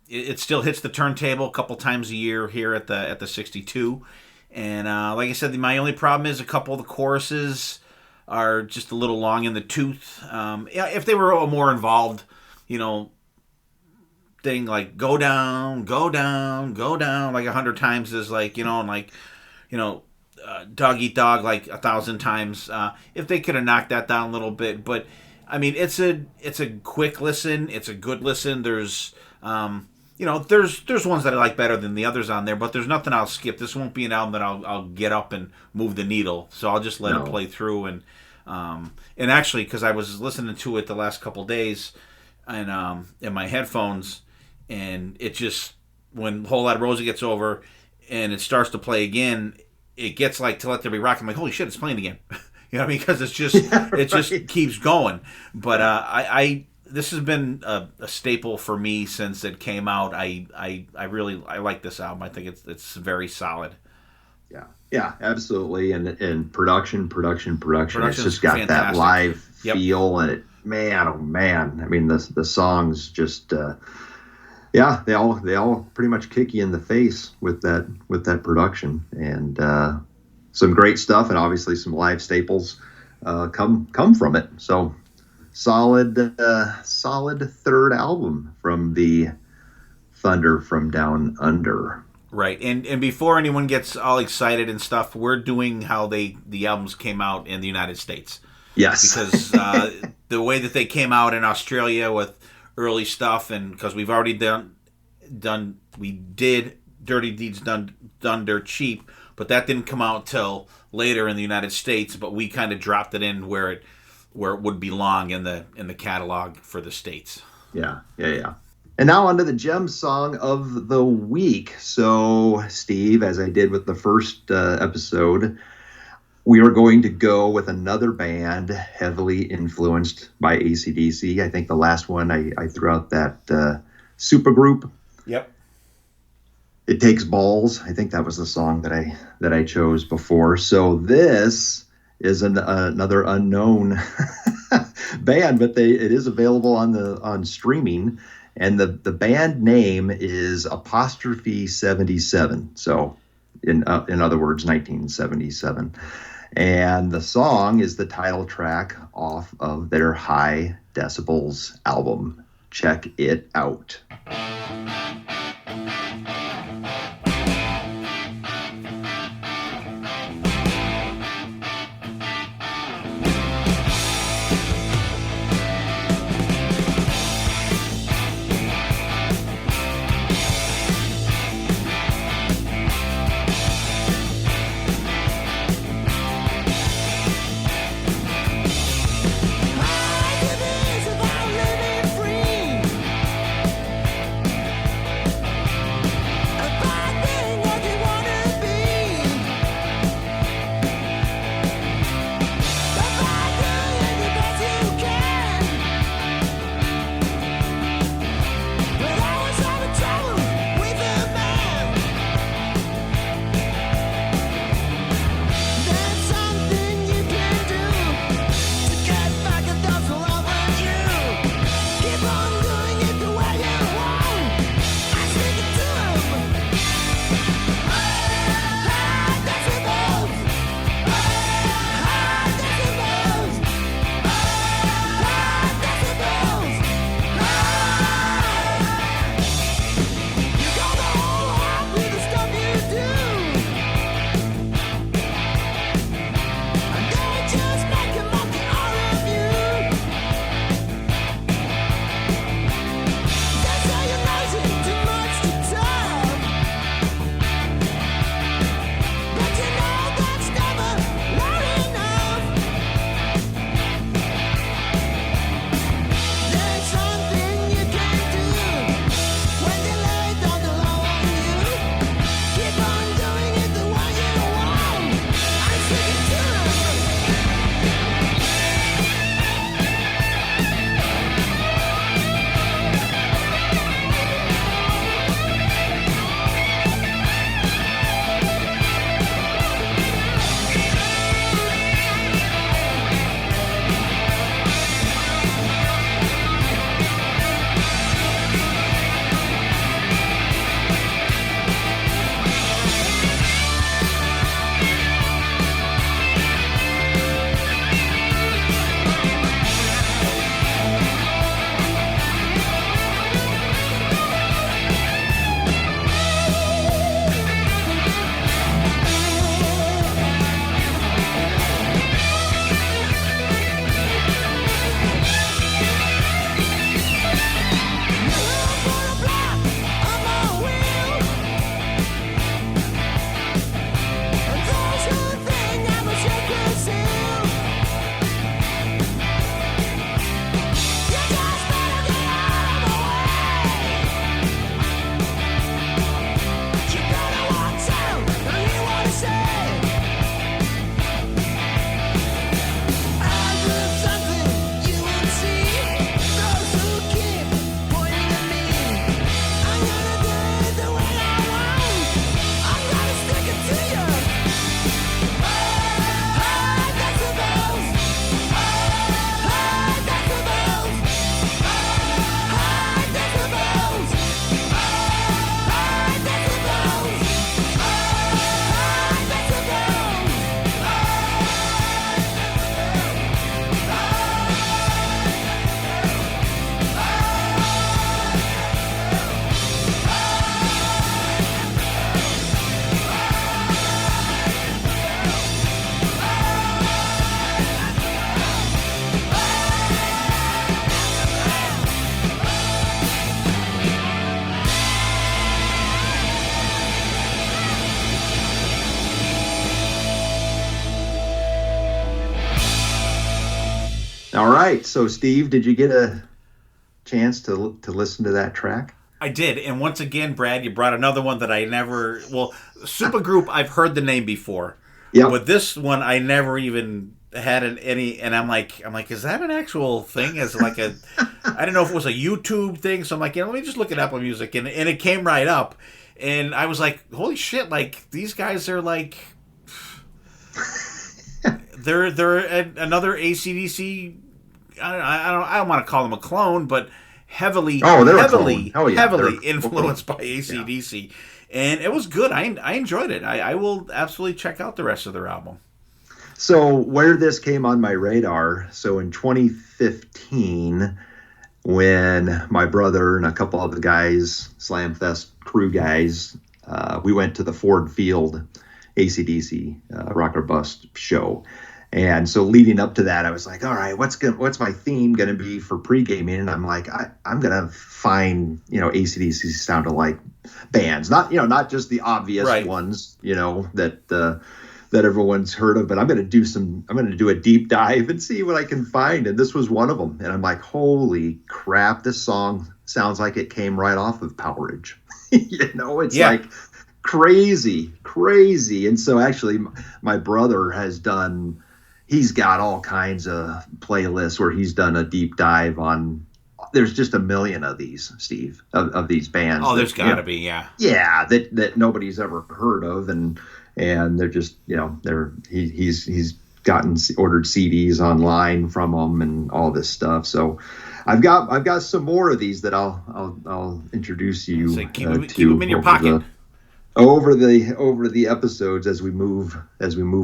it still hits the turntable a couple times a year here at the 62. And like I said, my only problem is a couple of the choruses are just a little long in the tooth. If they were a more involved, thing like go down, like 100 times is like, dog eat dog like 1,000 times. If they could have knocked that down a little bit, but I mean, it's a quick listen. It's a good listen. There's there's ones that I like better than the others on there, but there's nothing I'll skip. This won't be an album that I'll get up and move the needle. So I'll just let it play through. And actually, because I was listening to it the last couple days, and in my headphones, and it just, when Whole Lot of Rosie gets over, and it starts to play again, it gets like To Let There Be Rock. I'm like, holy shit, it's playing again. You know what I mean? Because it's just just keeps going. But I this has been a staple for me since it came out. I really like this album. I think it's very solid. Yeah, absolutely. And production. It's just got fantastic. That live feel, and it, man, oh man. I mean, the songs just they all pretty much kick you in the face with that production, and some great stuff, and obviously some live staples come from it. So solid third album from the Thunder from Down Under. Right, and before anyone gets all excited and stuff, we're doing how the albums came out in the United States. Yes, because the way that they came out in Australia with early stuff, and because we've already we did Dirty Deeds Done Dirt Cheap, but that didn't come out till later in the United States. But we kind of dropped it in where it would belong in the catalog for the States. Yeah. And now onto the gem song of the week. So, Steve, as I did with the first episode, we are going to go with another band heavily influenced by AC/DC. I think the last one I threw out that supergroup. Yep. It Takes Balls. I think that was the song that I chose before. So this is another unknown band, but it is available on streaming. And the band name is Apostrophe 77. So in other words, 1977. And the song is the title track off of their High Decibels album. Check it out. All right. So, Steve, did you get a chance to listen to that track? I did, and once again, Brad, you brought another one that I never. Well, Supergroup, I've heard the name before, but this one I never even had any. And I'm like, is that an actual thing? As like a, I don't know if it was a YouTube thing. So I'm like, let me just look at Apple Music, and it came right up, and I was like, holy shit! Like these guys are like, they're another AC/DC. I don't want to call them a clone, but heavily influenced by AC/DC, and it was good. I enjoyed it. I will absolutely check out the rest of their album. So where this came on my radar, so in 2015, when my brother and a couple of the guys, Slamfest crew guys, we went to the Ford Field AC/DC Rock or Bust show. And so leading up to that, I was like, all right, what's my theme going to be for pre-gaming? And I'm like, I'm going to find, AC/DC sound alike bands, not just the obvious ones, that everyone's heard of, but I'm going to do a deep dive and see what I can find. And this was one of them. And I'm like, holy crap, this song sounds like it came right off of Powerage. It's like crazy. And so actually my brother he's got all kinds of playlists where he's done a deep dive on. There's just a million of these, Steve, of these bands. Oh, there's got to be, yeah. Yeah, that nobody's ever heard of, and they're just, he's ordered CDs online from them and all this stuff. So I've got some more of these that I'll introduce you keep them in your pocket over the episodes as we move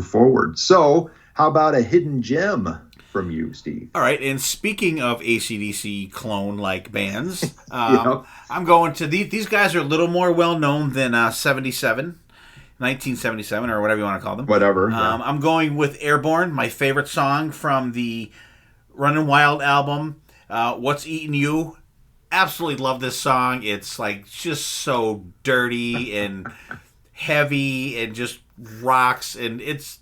forward. So how about a hidden gem from you, Steve? All right, and speaking of AC/DC clone-like bands, I'm going to these guys are a little more well-known than 1977, or whatever you want to call them. Whatever. I'm going with Airborne, my favorite song from the Runnin' Wild album, What's Eatin' You. Absolutely love this song. It's like just so dirty and heavy and just rocks, and it's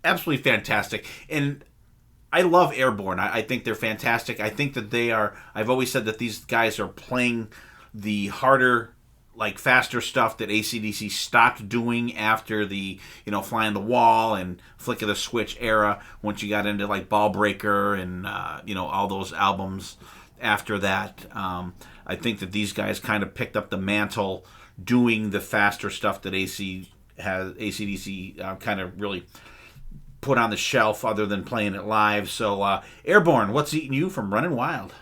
absolutely fantastic. And I love Airborne. I think they're fantastic. I think that I've always said that these guys are playing the harder, like faster stuff that AC/DC stopped doing after the, Fly on the Wall and Flick of the Switch era, once you got into like Ball Breaker and, all those albums after that. I think that these guys kind of picked up the mantle doing the faster stuff that AC/DC kind of really put on the shelf other than playing it live. So Airborne, What's Eatin' You from Runnin' Wild.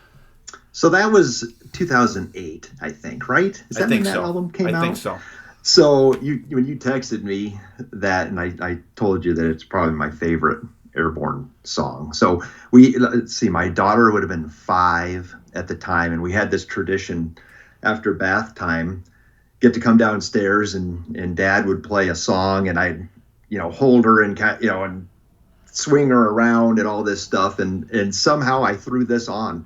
So that was 2008, I think, right? Is that when that album came out? I think so. So when you texted me that, and I told you that it's probably my favorite Airborne song. So let's see, my daughter would have been 5 at the time, and we had this tradition after bath time, get to come downstairs and Dad would play a song, and I'd hold her and and swing her around and all this stuff, and somehow I threw this on.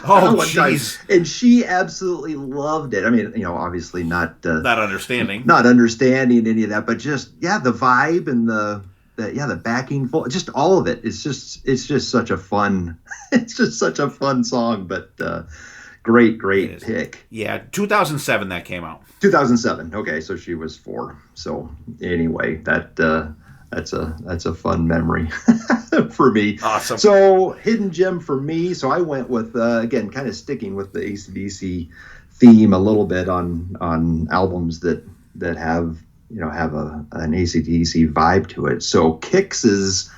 Oh, jeez. And she absolutely loved it. I mean, obviously not understanding any of that, but just the vibe and the backing, just all of it. It's just such a fun song, but great pick. Yeah, 2007 that came out. 2007. Okay, so she was 4. So anyway, that's a fun memory for me. Awesome. So hidden gem for me. So I went with again, kind of sticking with the AC/DC theme a little bit on albums that have an AC/DC vibe to it. So Kix's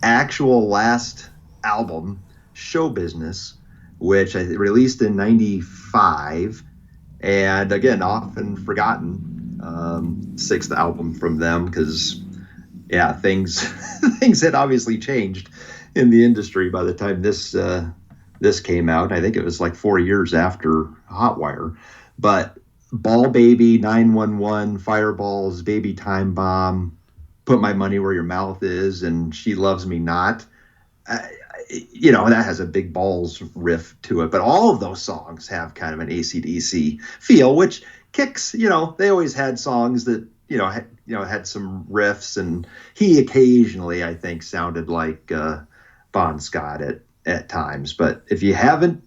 actual last album, Show Business, which I released in '95, and again often forgotten, 6th album from them, because things had obviously changed in the industry by the time this came out. I think it was like 4 years after Hotwire, but Ball Baby, 911, Fireballs, Baby Time Bomb, Put My Money Where Your Mouth Is, and She Loves Me Not. That has a big balls riff to it, but all of those songs have kind of an AC/DC feel, which Kix, they always had songs that, had some riffs, and he occasionally, I think, sounded like Bon Scott at at times. But if you haven't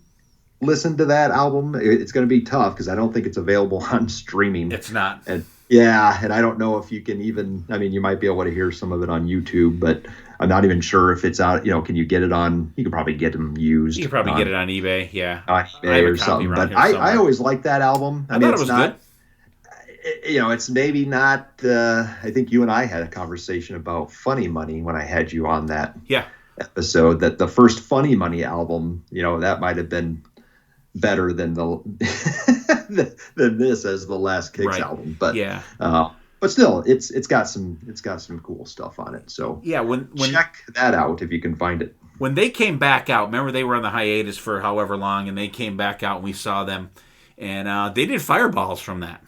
listened to that album, it's going to be tough because I don't think it's available on streaming. It's not. And and I don't know if you can even, I mean, you might be able to hear some of it on YouTube, but I'm not even sure if it's out, can you get it on, you can probably get them used. You can probably get it on eBay, yeah. On eBay or something. But I always liked that album. I mean, thought it was good. It's maybe not, I think you and I had a conversation about Funny Money when I had you on that episode, that the first Funny Money album, that might have been better than than this as the last Kicks album. But but still, it's got some cool stuff on it. So when check that out if you can find it. When they came back out, remember they were on the hiatus for however long, and they came back out and we saw them, and they did Fireballs from that.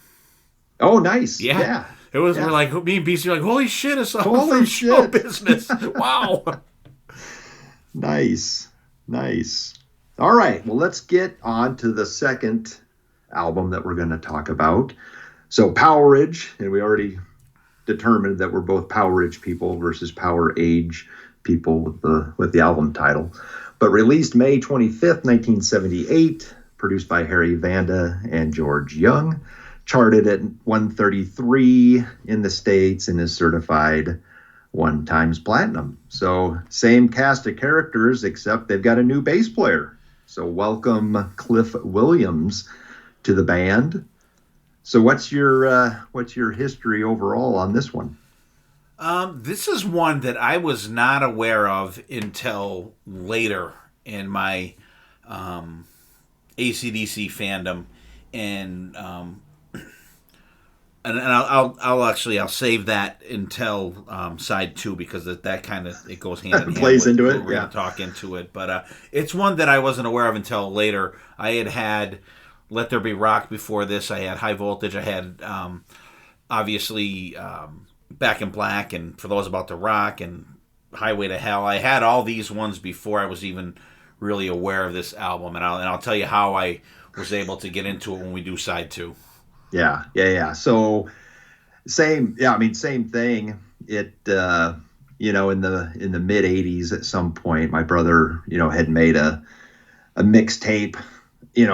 Oh, nice. Yeah. It was we're like, me and BC were like, holy shit, it's all from Show Business. Wow. Nice. All right. Well, let's get on to the second album that we're going to talk about. So Power Age, and we already determined that we're both Power Age people versus Power Age people with the album title. But released May 25th, 1978, produced by Harry Vanda and George Young. Charted at 133 in the States and is certified 1 times platinum. So same cast of characters, except they've got a new bass player. So welcome Cliff Williams to the band. So what's your history overall on this one? This is one that I was not aware of until later in my AC/DC fandom, and I'll save that until side 2 because that kind of it goes hand in hand. Plays into it. We're going to talk into it, but it's one that I wasn't aware of until later. I had Let There Be Rock before this. I had High Voltage. I had obviously Back in Black, and For Those About to Rock, and Highway to Hell. I had all these ones before I was even really aware of this album, and I'll tell you how I was able to get into it when we do side 2. Yeah. So same thing. It, in the mid 80s at some point, my brother, had made a mixtape,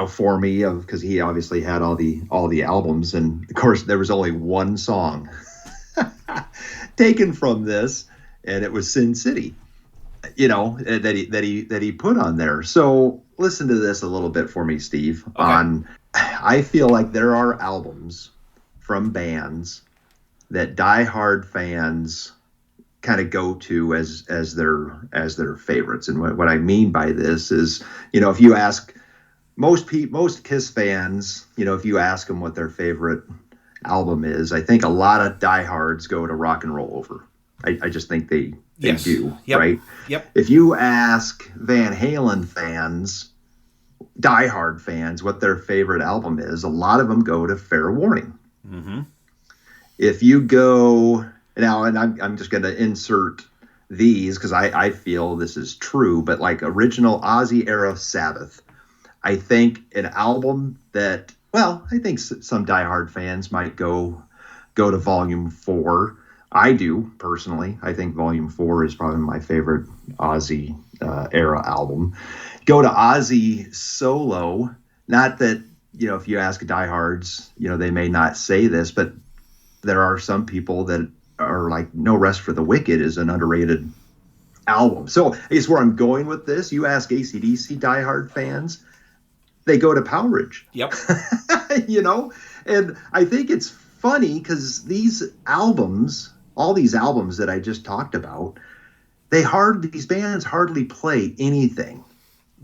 for me because he obviously had all the albums. And of course there was only one song taken from this, and it was Sin City, that he put on there. So listen to this a little bit for me, Steve, okay. I feel like there are albums from bands that diehard fans kind of go to as their favorites. And what I mean by this is, if you ask most Kiss fans, if you ask them what their favorite album is, I think a lot of diehards go to Rock and Roll Over. I just think they do, right? Yep. If you ask Van Halen fans, diehard fans, what their favorite album is, a lot of them go to Fair Warning. Mm-hmm. If you go now, and I'm just going to insert these because I feel this is true, but like original Ozzy era Sabbath, I think an album that, well, I think some diehard fans might go to Volume 4. I do personally. I think Volume 4 is probably my favorite Ozzy era album. Go to Ozzy solo. Not that, if you ask diehards, they may not say this, but there are some people that are like, No Rest for the Wicked is an underrated album. So I guess where I'm going with this, you ask AC/DC diehard fans, they go to Power Age. Yep. And I think it's funny because these albums, all these albums that I just talked about, these bands hardly play anything.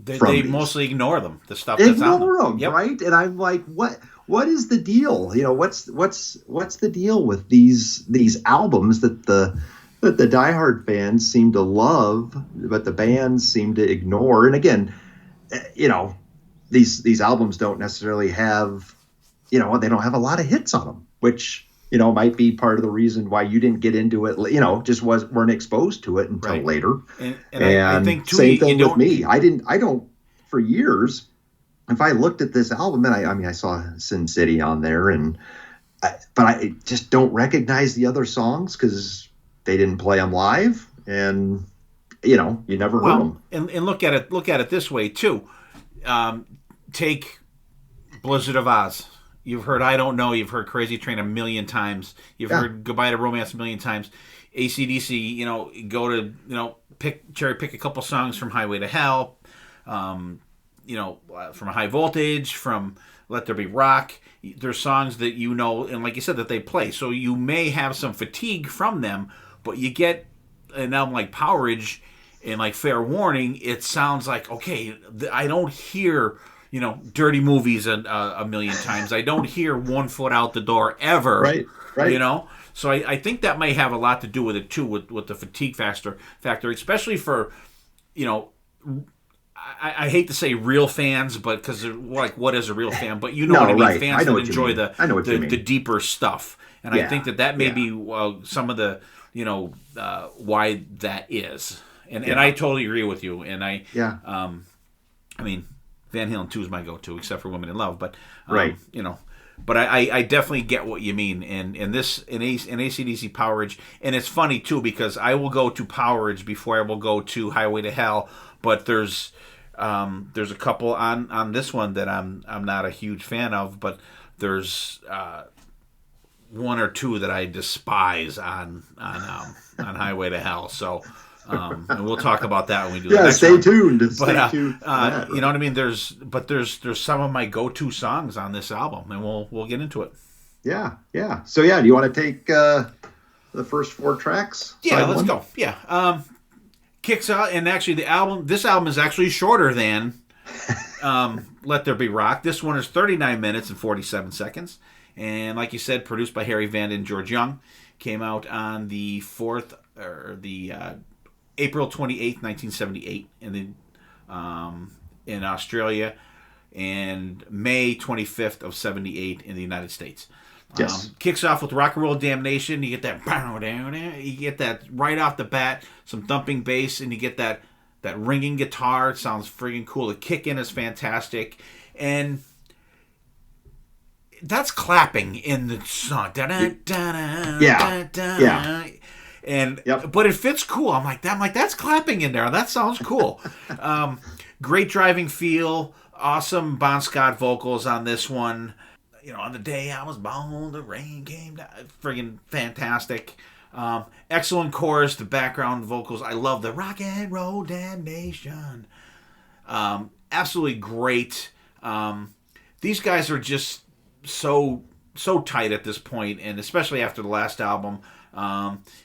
They mostly ignore them. The stuff that's on them. Ignore them, yep. Right? And I'm like, what is the deal? What's the deal with these albums that the diehard fans seem to love, but the bands seem to ignore? And again, these albums don't necessarily have, they don't have a lot of hits on them, which might be part of the reason why you didn't get into it, just weren't exposed to it until later. And I think too, same thing with me. I don't, for years, if I looked at this album, and I saw Sin City on there, but I just don't recognize the other songs because they didn't play them live. And, you never heard them. And look at it this way too. Take Blizzard of Oz. You've heard I Don't Know. You've heard Crazy Train a million times. You've heard Goodbye to Romance a million times. AC/DC, go to, cherry pick a couple songs from Highway to Hell, from High Voltage, from Let There Be Rock. There's songs that and like you said, that they play. So you may have some fatigue from them, but you get an album like Powerage and like Fair Warning, it sounds like, okay, I don't hear, Dirty Movies a million times. I don't hear One Foot Out the Door ever. Right. So I think that may have a lot to do with it too, with the fatigue factor, especially for, I hate to say real fans, but because what is a real fan? But what I mean, right. Fans that enjoy the deeper stuff, and I think that may be some of the why that is, and I totally agree with you, and I mean, Van Halen 2 is my go-to, except for Women in Love, but right, But I definitely get what you mean, and this in AC/DC Powerage, and it's funny too because I will go to Powerage before I will go to Highway to Hell, but there's a couple on this one that I'm not a huge fan of, but there's one or two that I despise on Highway to Hell. So. And we'll talk about that when we do the next stay one. tuned. But, stay tuned. You know what I mean? There's some of my go-to songs on this album, and we'll get into it. Yeah. So do you want to take the first 4 tracks? Yeah, let's go. Yeah. Kicks out, and actually this album is actually shorter than Let There Be Rock. This one is 39 minutes and 47 seconds. And like you said, produced by Harry Vanda and George Young. Came out on the April 28th, 1978 in Australia, and May 25th of 78 in the United States. Yes. Kicks off with Rock and Roll Damnation. You get that, you get that right off the bat, some thumping bass, and you get that ringing guitar. It sounds friggin' cool. The kick in is fantastic, and that's clapping in the song. Yeah. And but it fits cool. I'm like that's clapping in there. That sounds cool. Great driving feel. Awesome Bon Scott vocals on this one. On the day I was born, the rain came down. Friggin' fantastic. Excellent chorus. The background vocals. I love the Rock and Roll Damnation. Absolutely great. These guys are just so tight at this point, and especially after the last album.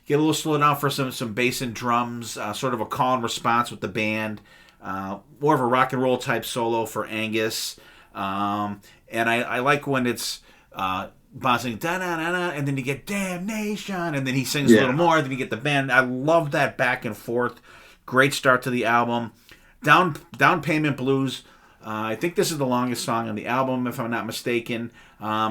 Get a little slowed down for some bass and drums, sort of a call and response with the band. More of a rock and roll type solo for Angus. And I like when it's bouncing da-na-na-na, and then you get Damnation, and then he sings a little more, then you get the band. I love that back and forth. Great start to the album. Down Payment Blues. I think this is the longest song on the album, if I'm not mistaken.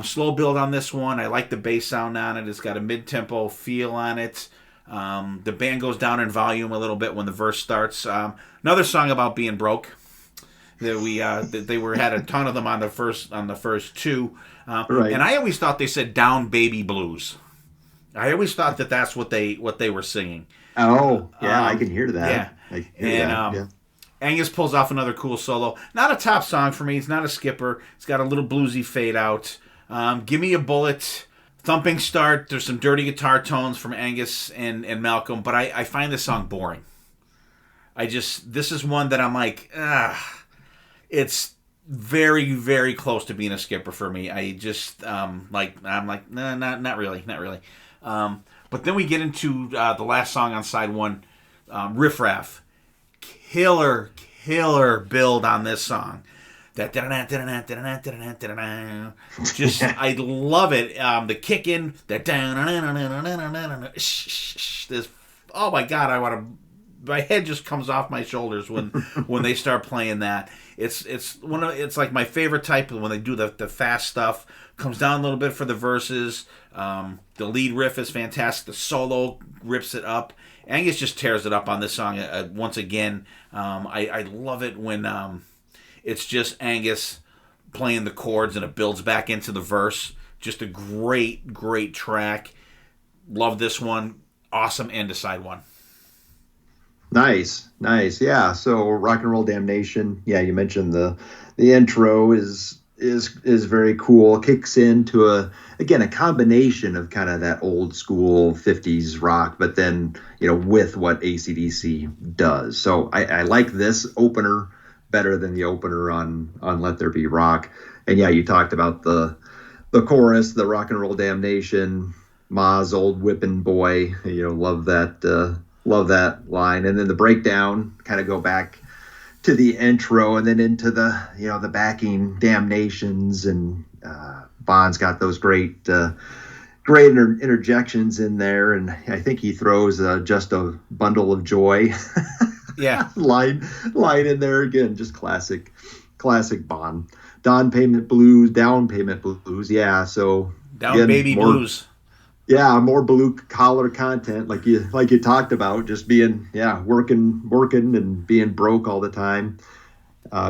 Slow build on this one. I like the bass sound on it. It's got a mid-tempo feel on it. The band goes down in volume a little bit when the verse starts. Another song about being broke. That they had a ton of them on the first two. Right. And I always thought they said Down Baby Blues. I always thought that's what they were singing. Oh, yeah, I can hear that. Yeah. Angus pulls off another cool solo. Not a top song for me. It's not a skipper. It's got a little bluesy fade out. Give Me a Bullet. Thumping start. There's some dirty guitar tones from Angus and Malcolm, but I find this song boring. This is one that I'm like, it's very, very close to being a skipper for me. I just, I'm like, nah, not really. But then we get into the last song on side one, Riff Raff. Killer build on this song. Just I love it. The kick in, this. Oh my god, my head just comes off my shoulders when they start playing that. It's like my favorite type when they do the fast stuff. Comes down a little bit for the verses. The lead riff is fantastic. The solo rips it up. Angus just tears it up on this song once again. I love it when it's just Angus playing the chords and it builds back into the verse. Just a great, great track. Love this one. Awesome end to side one. Nice, nice. Yeah. So Rock and Roll Damnation. Yeah, you mentioned the intro is very cool. Kicks into a combination of kind of that old school 50s rock, but then, with what AC/DC does. So I like this opener better than the opener on Let There Be Rock. And yeah, you talked about the chorus, the Rock and Roll Damnation, Ma's old whipping boy. Love that line. And then the breakdown, kind of go back to the intro and then into the backing damnations, and Bond's got those great interjections in there, and I think he throws just a bundle of joy line in there again, just classic Bond. Down payment blues. Yeah, so down again, baby blues. Yeah, more blue collar content, like you talked about, just being working and being broke all the time.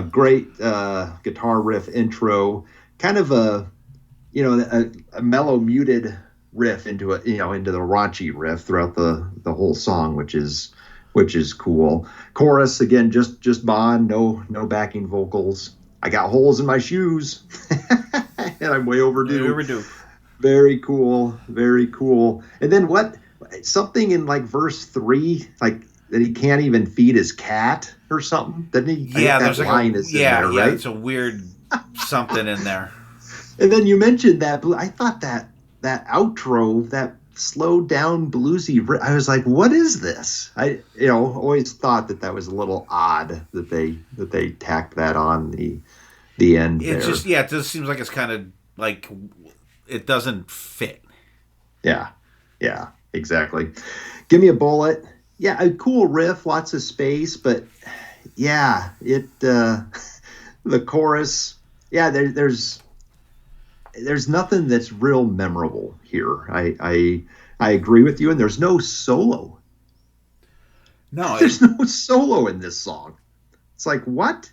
Great guitar riff intro, kind of a mellow muted riff into the raunchy riff throughout the whole song, which is cool. Chorus again, just Bond, no backing vocals. I got holes in my shoes, and I'm way overdue. Very cool, very cool. And then something in like verse 3, like that he can't even feed his cat or something. Doesn't he? Yeah, there's like line is in there, right? It's a weird something in there. And then you mentioned that. I thought that outro, that slowed down bluesy, I was like, what is this? I always thought that was a little odd that they tacked that on the end. It just seems like it's kind of like it doesn't fit. Yeah, exactly. Give Me a Bullet. Yeah, a cool riff, lots of space, but yeah, the chorus. Yeah, there's nothing that's real memorable here. I agree with you, and there's no solo. No, there's no solo in this song. It's like, what?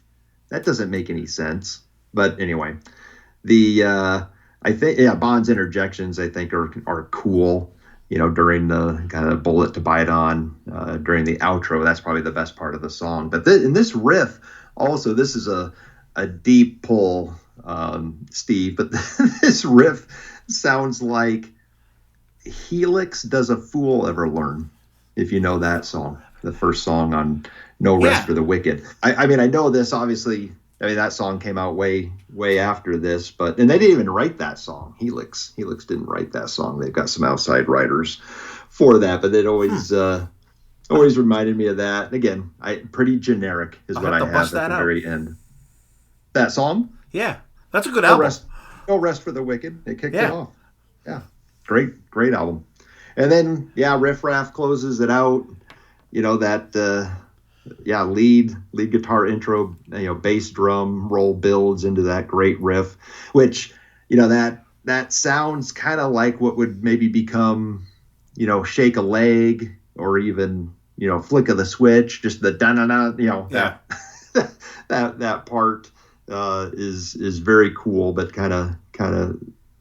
That doesn't make any sense. But anyway, I think Bond's interjections I think are cool. During the kind of bullet to bite on, during the outro, that's probably the best part of the song. But in this riff, also, this is a deep pull, Steve. But this riff sounds like Helix Does a Fool Ever Learn? If you know that song, the first song on No Rest for the Wicked. I mean, I know this obviously. I mean, that song came out way after this, and they didn't even write that song. Helix didn't write that song. They've got some outside writers for that, but it always reminded me of that. And again, pretty generic is what I have at the very end. That song? Yeah, that's a good album. No Rest for the Wicked. They kicked it off. Yeah, great album. And then Riff Raff closes it out. Lead guitar intro, bass drum roll builds into that great riff, which, that sounds kind of like what would maybe become, Shake a Leg, or even, Flick of the Switch, just the da-na-na, that part is very cool, but kind of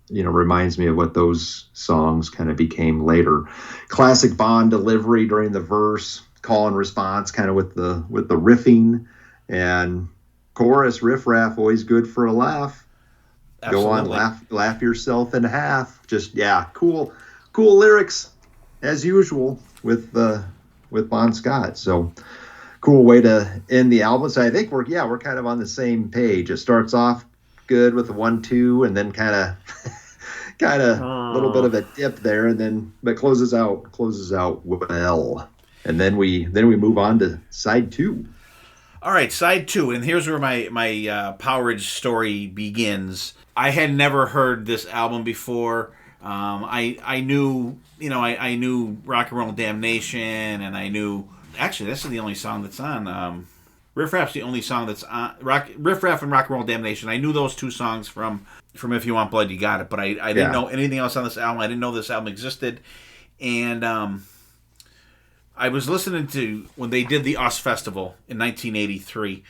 reminds me of what those songs kind of became later. Classic Bond delivery during the verse, call and response, kind of with the riffing, and chorus riff raff, always good for a laugh. Absolutely. Go on, laugh yourself in half. Just cool lyrics as usual with Bon Scott. So cool way to end the album. So I think we're kind of on the same page. It starts off good with the 1-2, and then kind of a little bit of a dip there, and then but closes out well. And then we move on to side 2. All right, side 2, and here's where my Powerage story begins. I had never heard this album before. I knew Rock and Roll Damnation, and I knew actually this is the only song that's on. Riff Raff's the only song that's on. Riff Raff and Rock and Roll Damnation. I knew those two songs from If You Want Blood, You Got It, but I didn't know anything else on this album. I didn't know this album existed, and I was listening to when they did the US Festival in 1983.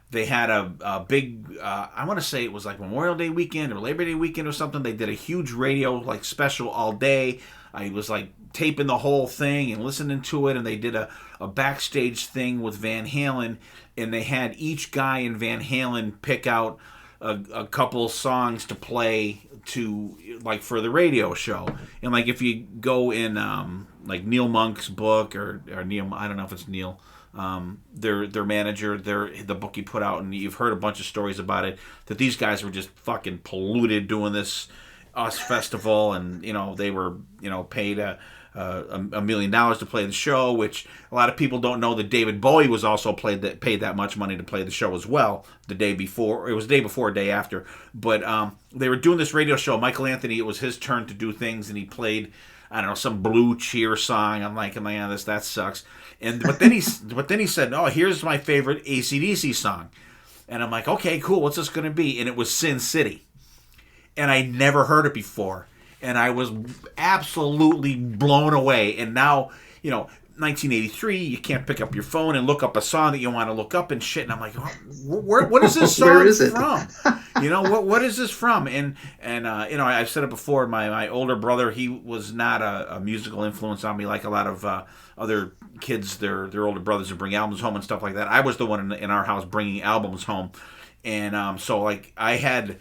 They had a big, I want to say it was like Memorial Day weekend or Labor Day weekend or something. They did a huge radio special all day I was like taping the whole thing and listening to it, and they did a backstage thing with Van Halen, and they had each guy in Van Halen pick out a couple songs to play to like for the radio show. And like if you go in like Neil Monk's book or Neil, I don't know if it's Neil, their manager, the book he put out, and you've heard a bunch of stories about it, that these guys were just fucking polluted doing this US festival, and they were paid $1 million to play the show, which a lot of people don't know that David Bowie was also paid that much money to play the show as well. The day before, it was the day before, or day after, but they were doing this radio show. Michael Anthony, it was his turn to do things, and he played, I don't know, some Blue Cheer song. I'm like, that sucks. But then he said, "Oh, here's my favorite AC/DC song," and I'm like, "Okay, cool. What's this going to be?" And it was Sin City, and I never heard it before. And I was absolutely blown away. And now, 1983, you can't pick up your phone and look up a song that you want to look up and shit. And I'm like, what is this song Where is it? from? What is this from? And I've said it before. My older brother, he was not a musical influence on me like a lot of other kids. Their older brothers would bring albums home and stuff like that. I was the one in our house bringing albums home, and so like I had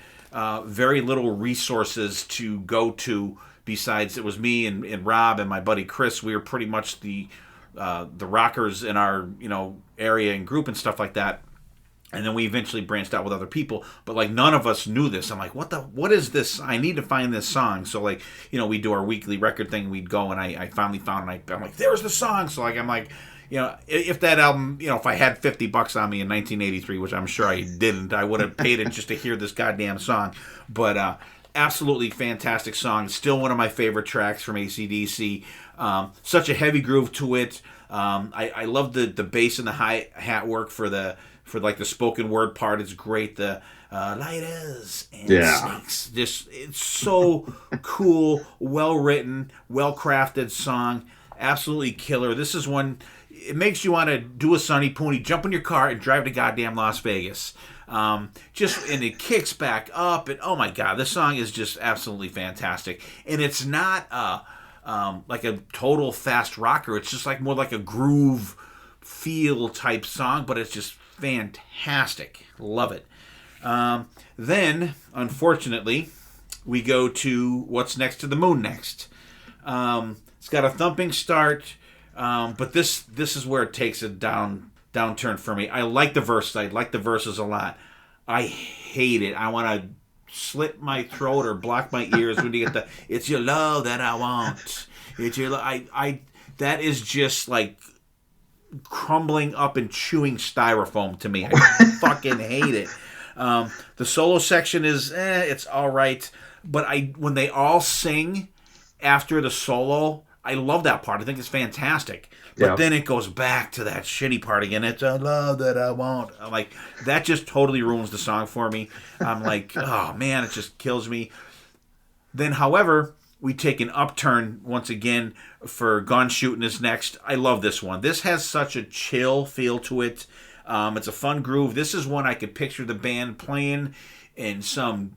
very little resources to go to besides it was me and Rob and my buddy Chris. We were pretty much the rockers in our area and group and stuff like that. And then we eventually branched out with other people, but like none of us knew this. I'm like, what is this? I need to find this song. So like, we do our weekly record thing. We'd go, and I finally found it. I'm like, there's the song. So like, I'm like, if that album, if I had $50 on me in 1983, which I'm sure I didn't, I would have paid it just to hear this goddamn song. But absolutely fantastic song. Still one of my favorite tracks from AC/DC. Such a heavy groove to it. I love the bass and the hi-hat work for the spoken word part. It's great. The lighters and snakes. Just, it's so cool, well written, well crafted song. Absolutely killer. This is one. It makes you want to do a Sonny Pooney, jump in your car and drive to goddamn Las Vegas. And it kicks back up, and oh my god, this song is just absolutely fantastic. And it's not like a total fast rocker. It's just like more like a groove feel type song, but it's just fantastic. Love it. Then, unfortunately, we go to What's Next to the Moon Next. It's got a thumping start. But this is where it takes a downturn for me. I like the verses. I like the verses a lot. I hate it. I want to slit my throat or block my ears when you get the "It's your love that I want." It's your that is just like crumbling up and chewing styrofoam to me. I fucking hate it. The solo section is it's all right, but when they all sing after the solo, I love that part. I think it's fantastic. But then it goes back to that shitty part again. It's a love that I want. I'm like, that just totally ruins the song for me. I'm like, oh man, it just kills me. Then, however, we take an upturn once again for Gone Shootin' is next. I love this one. This has such a chill feel to it. It's a fun groove. This is one I could picture the band playing in some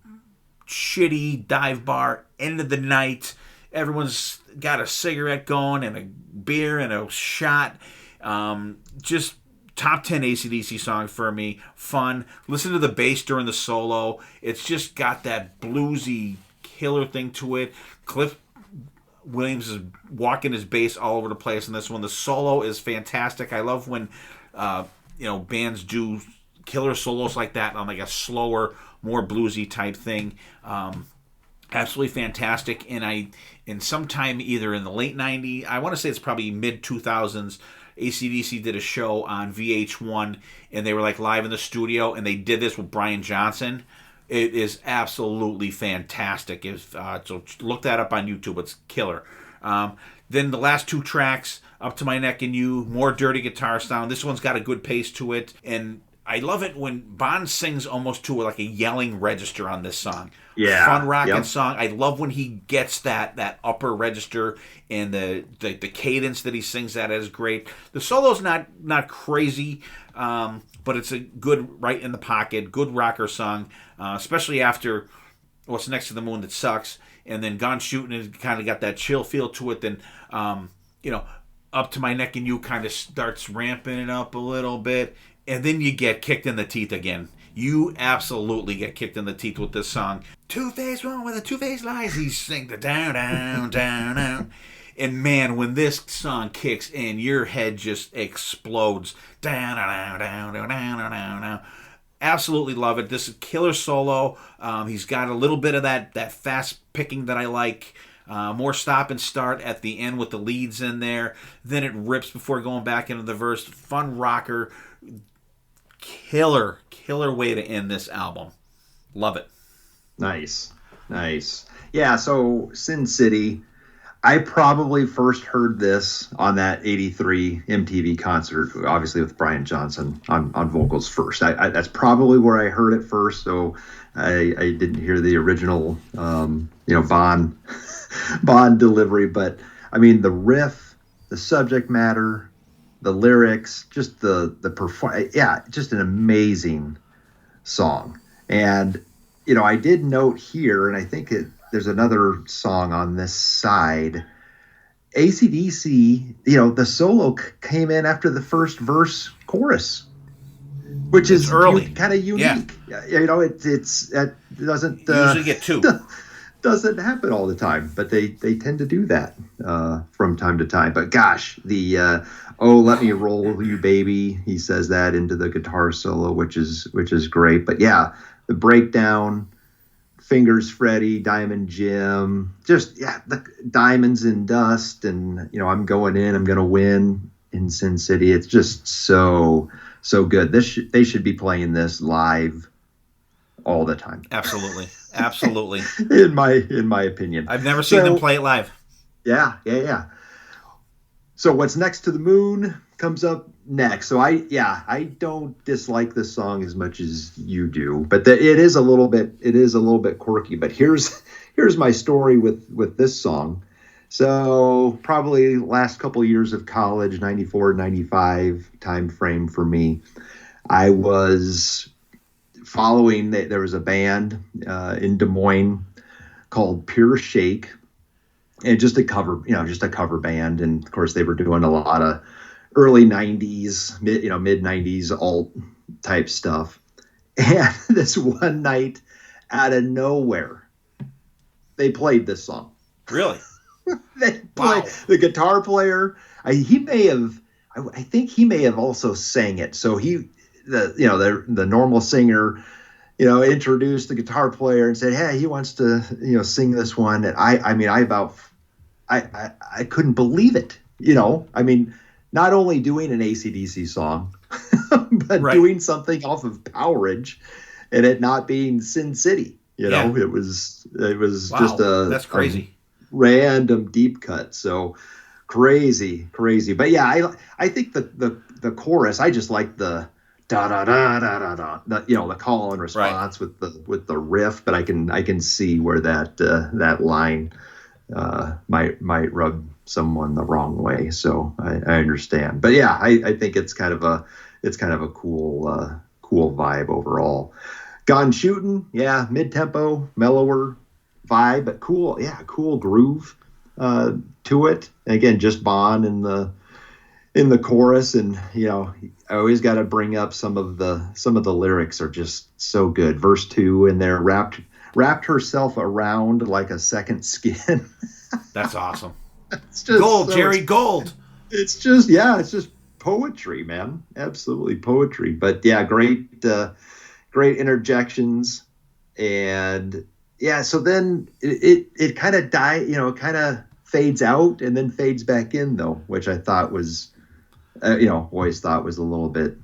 shitty dive bar, end of the night. Everyone's got a cigarette going and a beer and a shot. Just top 10 AC/DC song for me. Fun. Listen to the bass during the solo. It's just got that bluesy killer thing to it. Cliff Williams is walking his bass all over the place in this one. The solo is fantastic. I love when bands do killer solos like that on like a slower, more bluesy type thing. Absolutely fantastic. And sometime either in the late 90s, I want to say it's probably mid 2000s, AC/DC did a show on VH1, and they were like live in the studio, and they did this with Brian Johnson. It is absolutely fantastic. So look that up on YouTube. It's killer. Then the last two tracks, Up to My Neck in You, more dirty guitar sound. This one's got a good pace to it, and I love it when Bond sings almost to like a yelling register on this song. Yeah, fun rocking song. I love when he gets that upper register, and the cadence that he sings that is great. The solo's not crazy, but it's a good right in the pocket, good rocker song, especially after What's Next to the Moon That Sucks. and then Gone Shooting has kind of got that chill feel to it. Then, Up to My Neck in You kind of starts ramping it up a little bit, and then you get kicked in the teeth again. You absolutely get kicked in the teeth with this song. Two-faced one with a two-faced lies. He sings the down, down, down, down. And man, when this song kicks in, your head just explodes. Down, down, down, down, down, down, down. Absolutely love it. This is killer solo. He's got a little bit of that fast picking that I like. More stop and start at the end with the leads in there. Then it rips before going back into the verse. Fun rocker. Killer way to end this album. Love it. Nice. Yeah, so Sin City, I probably first heard this on that 83 MTV concert, obviously with Brian Johnson on vocals first. That's probably where I heard it first, so I didn't hear the original Bond delivery, but I mean the riff, the subject matter, the lyrics, just the performance, just an amazing song. And I did note here, and I think there's another song on this side, AC/DC, the solo came in after the first verse chorus, which is early, kind of unique. Yeah. It doesn't usually get two. Doesn't happen all the time, but they tend to do that from time to time. But gosh, the "Oh, Let Me Roll You, Baby," he says that into the guitar solo, which is great. But yeah, the breakdown, Fingers Freddy, Diamond Jim, the Diamonds in Dust, and I'm going in, I'm gonna win in Sin City. It's just so good. They should be playing this live all the time. Absolutely. in my opinion, I've never seen them play it live. Yeah. So What's Next to the Moon comes up next. So I don't dislike this song as much as you do, but it is a little bit quirky. But here's my story with this song. So probably last couple years of college, 94, 95 time frame for me. I was following, there was a band in Des Moines called Pure Shake, and just a cover band. And of course they were doing a lot of early 90s, mid 90s alt type stuff. And this one night out of nowhere, they played this song. Really? The guitar player, I think he may have also sang it. So the normal singer, introduced the guitar player and said, "Hey, he wants to, sing this one." And I couldn't believe it. Not only doing an AC/DC song, but doing something off of Powerage, and it not being Sin City. It was wow, just that's crazy. Random deep cut. So crazy. But yeah, I think the chorus, I just like the da da da da da da, the call and response with the riff, but I can see where that line might rub someone the wrong way. So I understand. But yeah, I think it's kind of a cool vibe overall. Gone Shooting, mid-tempo, mellower vibe, but cool groove to it. And again, just Bond in the chorus, and I always got to bring up some of the lyrics are just so good. Verse 2 in there, wrapped herself around like a second skin. That's awesome. It's just gold, Jerry, gold. It's just poetry, man. Absolutely poetry. But yeah, great interjections. And yeah, so then it kind of kind of fades out and then fades back in though, which I thought was, always thought was a little bit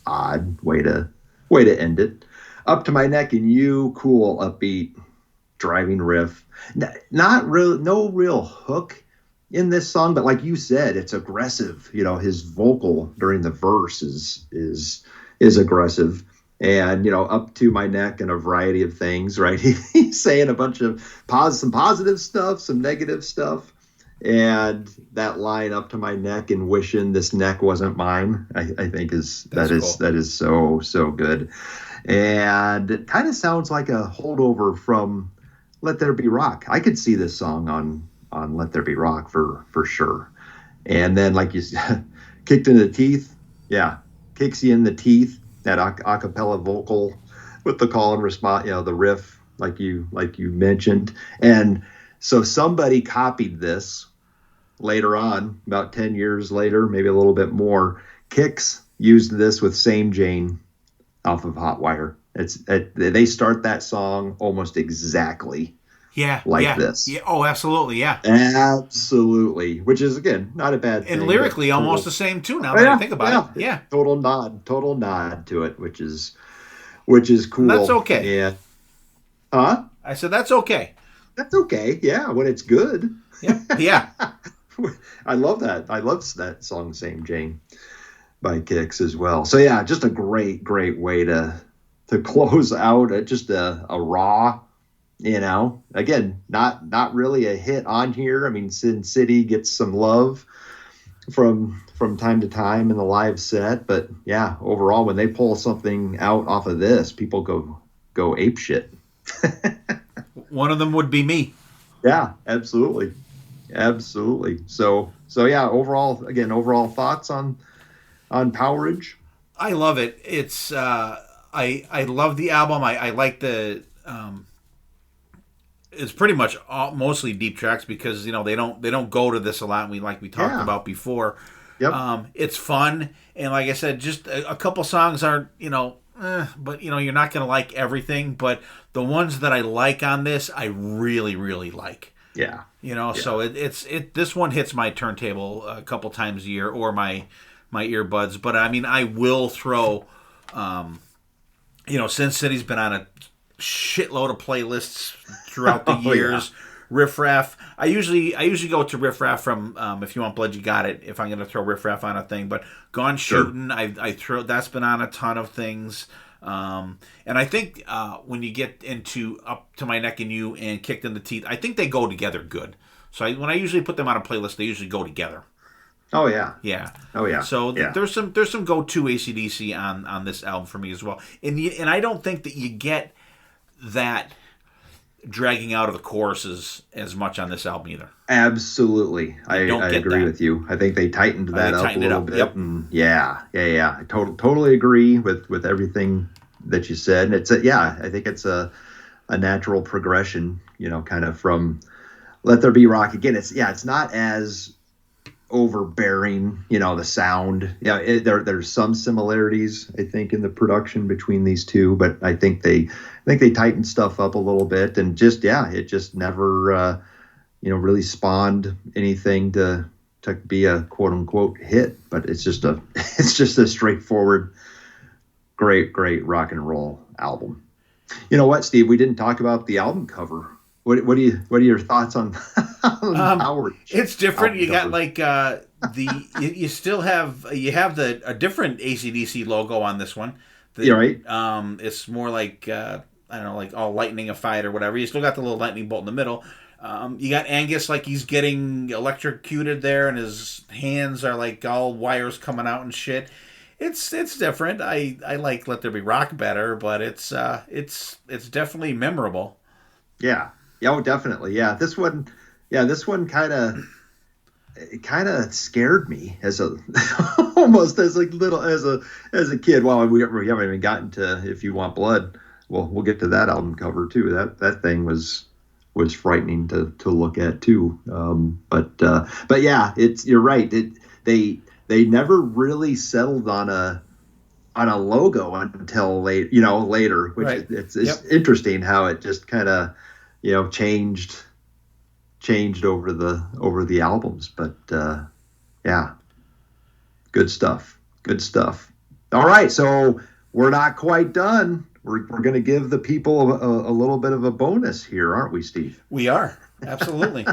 odd way to end it. Up to My Neck in You, cool, upbeat, driving riff. No real hook in this song, but like you said, it's aggressive. His vocal during the verse is aggressive. And up to my neck and a variety of things, right? He's saying a bunch of some positive stuff, some negative stuff, and that line, up to my neck and wishing this neck wasn't mine, I think that is so good. And it kind of sounds like a holdover from Let There Be Rock. I could see this song on Let There Be Rock for sure. And then, like you said, Kicked in the Teeth. Yeah, kicks you in the teeth. That a cappella vocal with the call and response, the riff, like you mentioned. And so somebody copied this later on, about 10 years later, maybe a little bit more. Kix used this with Same Jane off of Hotwire. They start that song almost exactly this. Yeah. Oh, absolutely. Yeah. Absolutely. Which is, again, not a bad thing. And lyrically almost the same too, now that I think about it. Yeah. Total nod to it, which is cool. That's okay. Yeah. Huh? I said that's okay. That's okay. Yeah, when it's good. Yeah. I love that. I love that song, Same Jane, by Kix as well. So yeah, just a great way to close out just a raw, again, not really a hit on here. I mean, Sin City gets some love from time to time in the live set, but yeah, overall, when they pull something out off of this, people go apeshit. One of them would be me. Yeah, absolutely. So yeah, overall thoughts on Powerage? I love it. It's I love the album. I like the it's pretty much mostly deep tracks because they don't go to this a lot. We talked about before. Yep. It's fun, and like I said, just a couple songs aren't but you're not gonna like everything. But the ones that I like on this, I really really like. Yeah. So this one hits my turntable a couple times a year or my earbuds. But I mean, I will throw, Sin City's been on a shitload of playlists throughout the years. Yeah. Riff Raff. I usually go to Riff Raff from If You Want Blood, You Got It. If I'm going to throw Riff Raff on a thing, but Gone Shootin', I throw that's been on a ton of things. And I think when you get into Up to My Neck in You and Kicked in the Teeth, I think they go together good. So when I usually put them on a playlist, they usually go together. Oh yeah. Yeah. Oh yeah. So there's some go-to AC/DC on this album for me as well. And I don't think that you get that dragging out of the choruses as much on this album either. Absolutely. I agree with you. I think they tightened that up a little bit. Yep. And yeah. I totally agree with everything that you said. And I think it's a natural progression, kind of from Let There Be Rock. Again, it's not as overbearing, the sound. Yeah, there's some similarities, I think, in the production between these two, but I think they tightened stuff up a little bit, and it just never really spawned anything to be a quote unquote hit. But it's just a straightforward, great rock and roll album. You know what, Steve? We didn't talk about the album cover. What are your thoughts on Powerage? It's different. You got like you still have a different AC/DC logo on this one. You're right. It's more like I don't know, like all lightning a fight or whatever. You still got the little lightning bolt in the middle. You got Angus like he's getting electrocuted there, and his hands are like all wires coming out and shit. It's different. I like Let There Be Rock better, but it's definitely memorable. Yeah. Oh, definitely. Yeah. This one kind of scared me as a almost as a kid. Well, we haven't even gotten to If You Want Blood. Well, we'll get to that album cover too. That thing was frightening to look at too. But yeah, you're right. They never really settled on a logo until later, which right. It's interesting how it just kind of changed over the albums, but yeah, good stuff. All right, so we're not quite done. We're going to give the people a little bit of a bonus here, aren't we, Steve? We are, absolutely.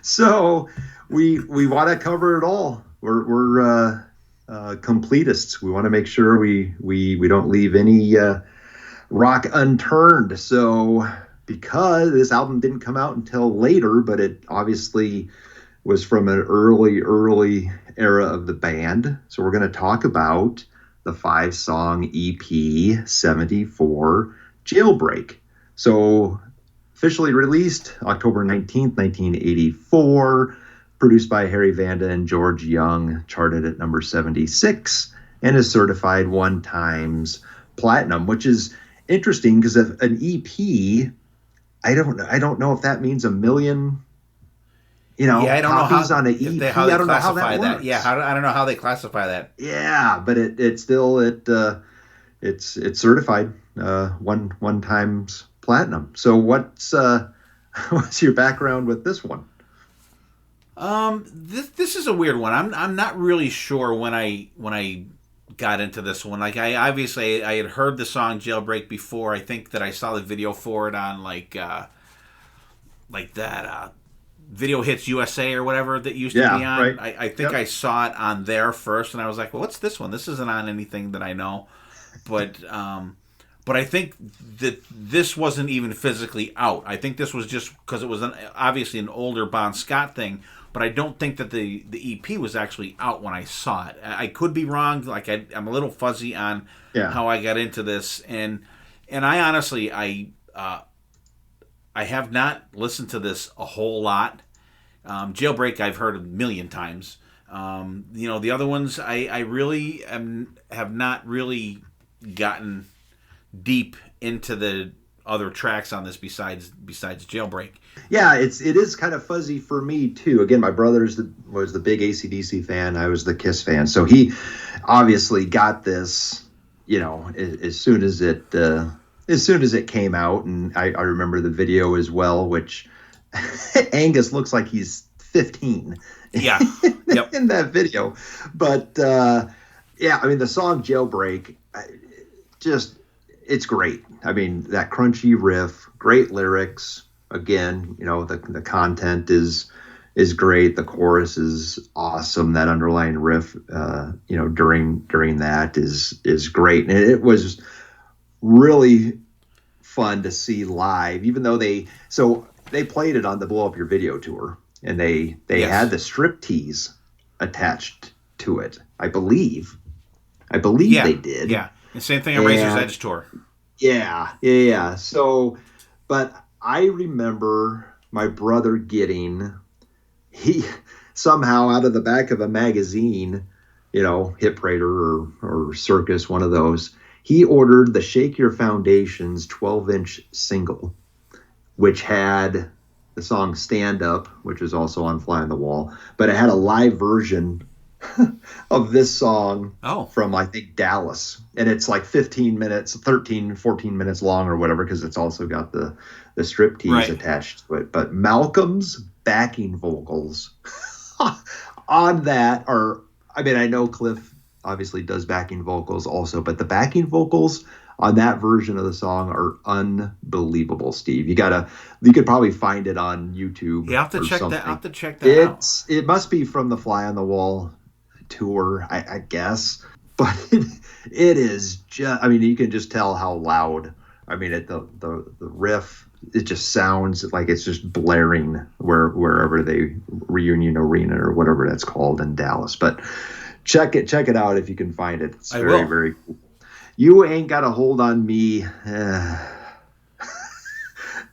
So we want to cover it all. We're completists. We want to make sure we don't leave any rock unturned. So because this album didn't come out until later, but it obviously was from an early era of the band. So we're going to talk about the 5-song EP 74 Jailbreak. So officially released October 19th, 1984. Produced by Harry Vanda and George Young, charted at number 76, and is certified 1 times platinum, which is interesting because of an EP, I don't know if that means 1 million, copies on an EP. I don't know how that works. That. Yeah, I don't know how they classify that. Yeah, but it's certified 1 times platinum. So what's your background with this one? This is a weird one. I'm not really sure when I got into this one. Like I had heard the song Jailbreak before. I think that I saw the video for it on like that Video Hits USA or whatever that used to be on. Right. I think I saw it on there first, and I was like, well, what's this one? This isn't on anything that I know. But I think that this wasn't even physically out. I think this was just because it was obviously an older Bon Scott thing. But I don't think that the EP was actually out when I saw it. I could be wrong. Like I'm a little fuzzy on how I got into this, and I honestly I have not listened to this a whole lot. Jailbreak I've heard a million times. The other ones I really have not really gotten deep into the other tracks on this besides Jailbreak. Yeah, it is kind of fuzzy for me too. Again, my brother was the big AC/DC fan. I was the Kiss fan, so he obviously got this, as soon as it came out, and I remember the video as well, which Angus looks like he's 15. Yeah, yep. In that video, but the song Jailbreak, it's great. I mean, that crunchy riff, great lyrics. Again, the content is great. The chorus is awesome. That underlying riff, during that is great. And it was really fun to see live, even though they played it on the Blow Up Your Video tour, and they had the striptease attached to it. I believe they did. Yeah. The same thing on Razor's Edge tour. Yeah. So, but I remember my brother he somehow out of the back of a magazine, Hit Parader or Circus, one of those, he ordered the Shake Your Foundations 12-inch single, which had the song Stand Up, which is also on Fly on the Wall, but it had a live version of this song from, I think, Dallas. And it's like 15 minutes, 13, 14 minutes long or whatever, because it's also got the striptease attached to it. But Malcolm's backing vocals on that I know Cliff obviously does backing vocals also, but the backing vocals on that version of the song are unbelievable, Steve. You could probably find it on YouTube. Yeah, I'll have to check that out. It must be from the Fly on the Wall tour, I guess, but it is just, you can just tell how loud. The riff, it just sounds like it's just blaring wherever they Reunion Arena or whatever that's called in Dallas. But check it out if you can find it. It's very, very cool. You Ain't Got a Hold on Me.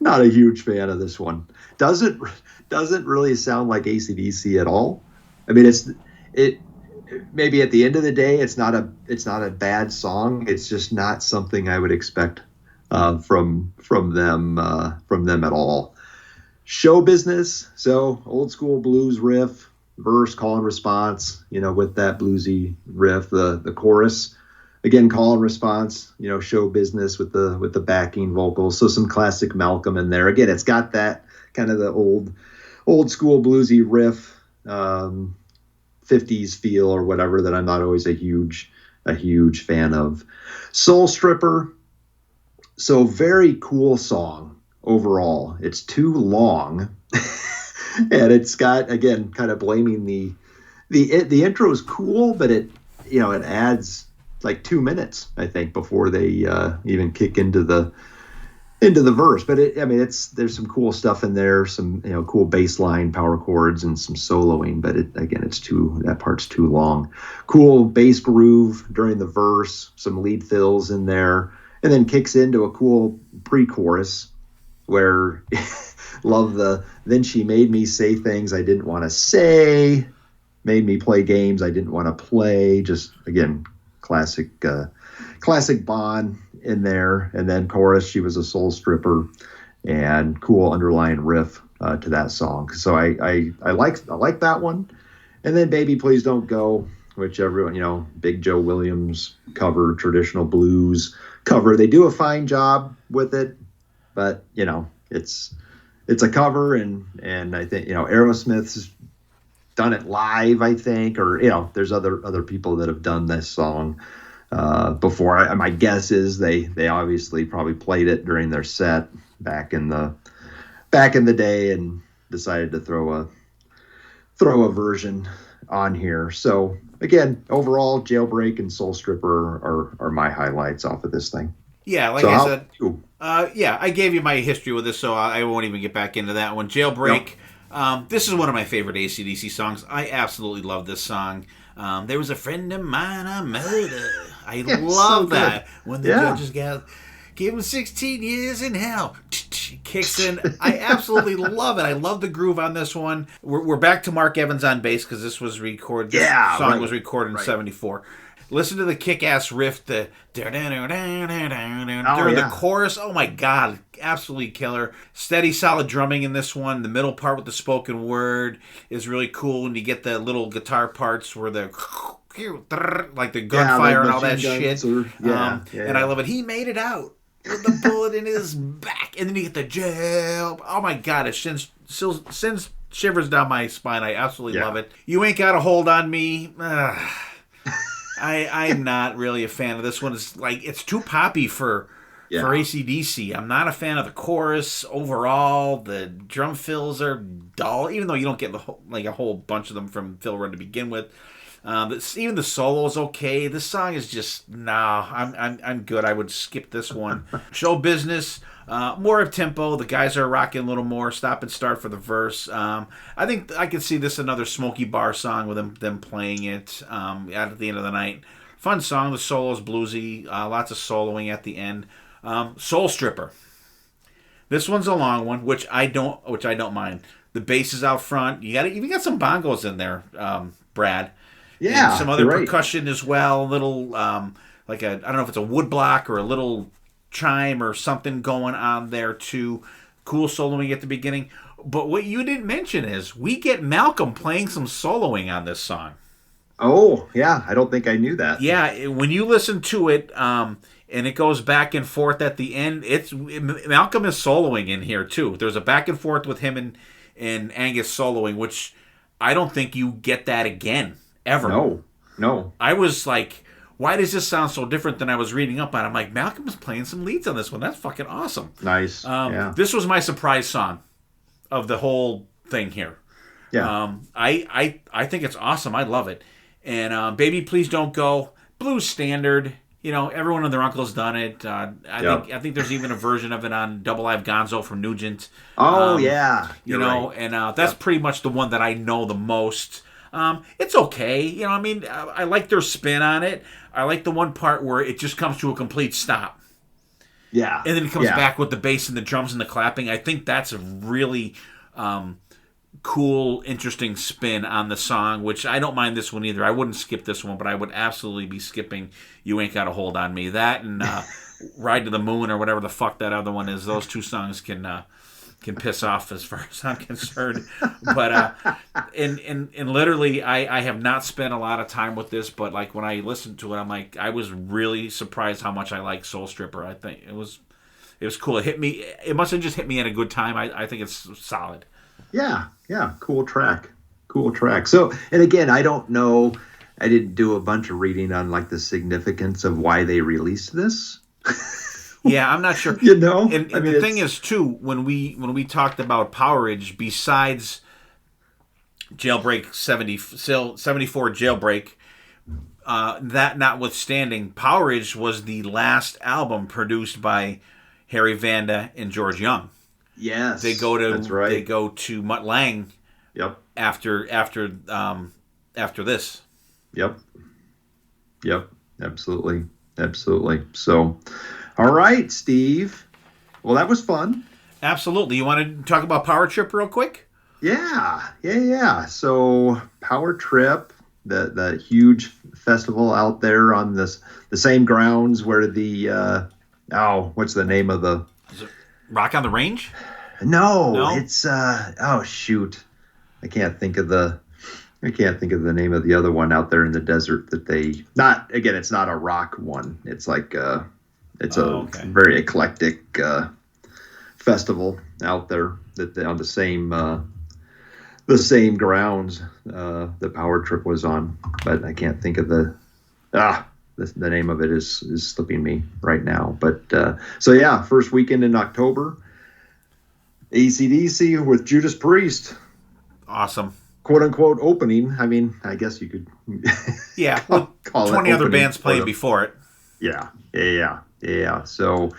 Not a huge fan of this one. Doesn't really sound like AC/DC at all. It maybe at the end of the day, it's not a bad song. It's just not something I would expect from them at all. Show Business, so old school blues riff, verse, call and response. With that bluesy riff, the chorus. Again, call and response, Show Business with the backing vocals. So some classic Malcolm in there. Again, it's got that kind of the old school bluesy riff, 50s feel or whatever that I'm not always a huge fan of. Soul Stripper. So very cool song overall. It's too long. And it's got, again, kind of blaming the intro is cool, but it adds like 2 minutes, I think, before they even kick into the verse. But there's some cool stuff in there, some cool bass line, power chords, and some soloing. But that part's too long. Cool bass groove during the verse, some lead fills in there, and then kicks into a cool pre-chorus where love then she made me say things I didn't want to say, made me play games I didn't want to play. Just, again, classic Bon in there. And then chorus, she was a soul stripper, and cool underlying riff to that song. So I like that one. And then Baby Please Don't Go, which everyone, Big Joe Williams cover, traditional blues cover. They do a fine job with it, but it's a cover, and I think Aerosmith's done it live, I think, or there's other people that have done this song before. My guess is they obviously probably played it during their set back in the day and decided to throw a version on here. So again, overall, Jailbreak and Soul Stripper are my highlights off of this thing. Yeah, like I said, I gave you my history with this, so I won't even get back into that one. Jailbreak, this is one of my favorite AC/DC songs. I absolutely love this song. There was a friend of mine I murdered. I love that. When the judges gave him 16 years in hell. Kicks in. I absolutely love it. I love the groove on this one. We're back to Mark Evans on bass because this was recorded. This song was recorded in '74. Listen to the kick-ass riff, the chorus. Oh my God, absolutely killer. Steady, solid drumming in this one. The middle part with the spoken word is really cool, and you get the little guitar parts where the like the gunfire and all that shit. And I love it. He made it out with the bullet in his back, and then you get the jail. Oh my God, it sends shivers down my spine. I absolutely love it. You Ain't Got a Hold on Me. I'm not really a fan of this one. It's too poppy for AC/DC. I'm not a fan of the chorus overall. The drum fills are dull, even though you don't get a whole bunch of them from Phil Rudd to begin with. Even the solo is okay. This song is just I'm good. I would skip this one. Show Business, more of tempo. The guys are rocking a little more. Stop and start for the verse. I think I could see this another Smokey Bar song with them playing it at the end of the night. Fun song. The solo's bluesy. Lots of soloing at the end. Soul Stripper. This one's a long one, which I don't mind. The bass is out front. You even got some bongos in there, Brad. Yeah, and some other percussion as well. A little, I don't know if it's a wood block or a little chime or something going on there too. Cool soloing at the beginning. But what you didn't mention is we get Malcolm playing some soloing on this song. Oh, yeah. I don't think I knew that. Yeah, when you listen to it, and it goes back and forth at the end, Malcolm is soloing in here too. There's a back and forth with him and Angus soloing, which I don't think you get that again. Ever. No. I was like, why does this sound so different than I was reading up on? I'm like, Malcolm is playing some leads on this one. That's fucking awesome. Nice. This was my surprise song of the whole thing here. Yeah. I think it's awesome. I love it. And Baby Please Don't Go, blues standard. Everyone and their uncle's done it. I think there's even a version of it on Double Live Gonzo from Nugent. Oh, yeah. Right. And that's pretty much the one that I know the most. It's okay. I like their spin on it. I like the one part where it just comes to a complete stop. Yeah. And then it comes back with the bass and the drums and the clapping. I think that's a really cool, interesting spin on the song, which I don't mind this one either. I wouldn't skip this one, but I would absolutely be skipping You Ain't Got a Hold on Me. That and Ride to the Moon or whatever the fuck that other one is. Those two songs can piss off as far as I'm concerned. But and literally I have not spent a lot of time with this, but like when I listened to it, I'm like, I was really surprised how much I like Soul Stripper. I think it was cool. It must have just hit me at a good time. I think it's solid. Yeah, cool track. So, and again, I don't know, I didn't do a bunch of reading on like the significance of why they released this. Yeah, I'm not sure. And the thing is, too, when we talked about Powerage, besides Jailbreak 74 Jailbreak, that notwithstanding, Powerage was the last album produced by Harry Vanda and George Young. Yes, that's right. They go to Mutt Lange. Yep. After this. Yep. Absolutely. So. All right, Steve. Well, that was fun. Absolutely. You want to talk about Power Trip real quick? Yeah. So Power Trip, the huge festival out there on the same grounds where the what's the name of the Is it Rock on the Range? No, it's shoot. I can't think of the name of the other one out there in the desert that it's not a rock one. It's like very eclectic festival out there that on the same grounds the Power Trip was on, but I can't think of the name of it is slipping me right now. But first weekend in October, AC/DC with Judas Priest. Awesome. Quote unquote opening. I mean, I guess you could call 20 other bands playing before it. Yeah. So,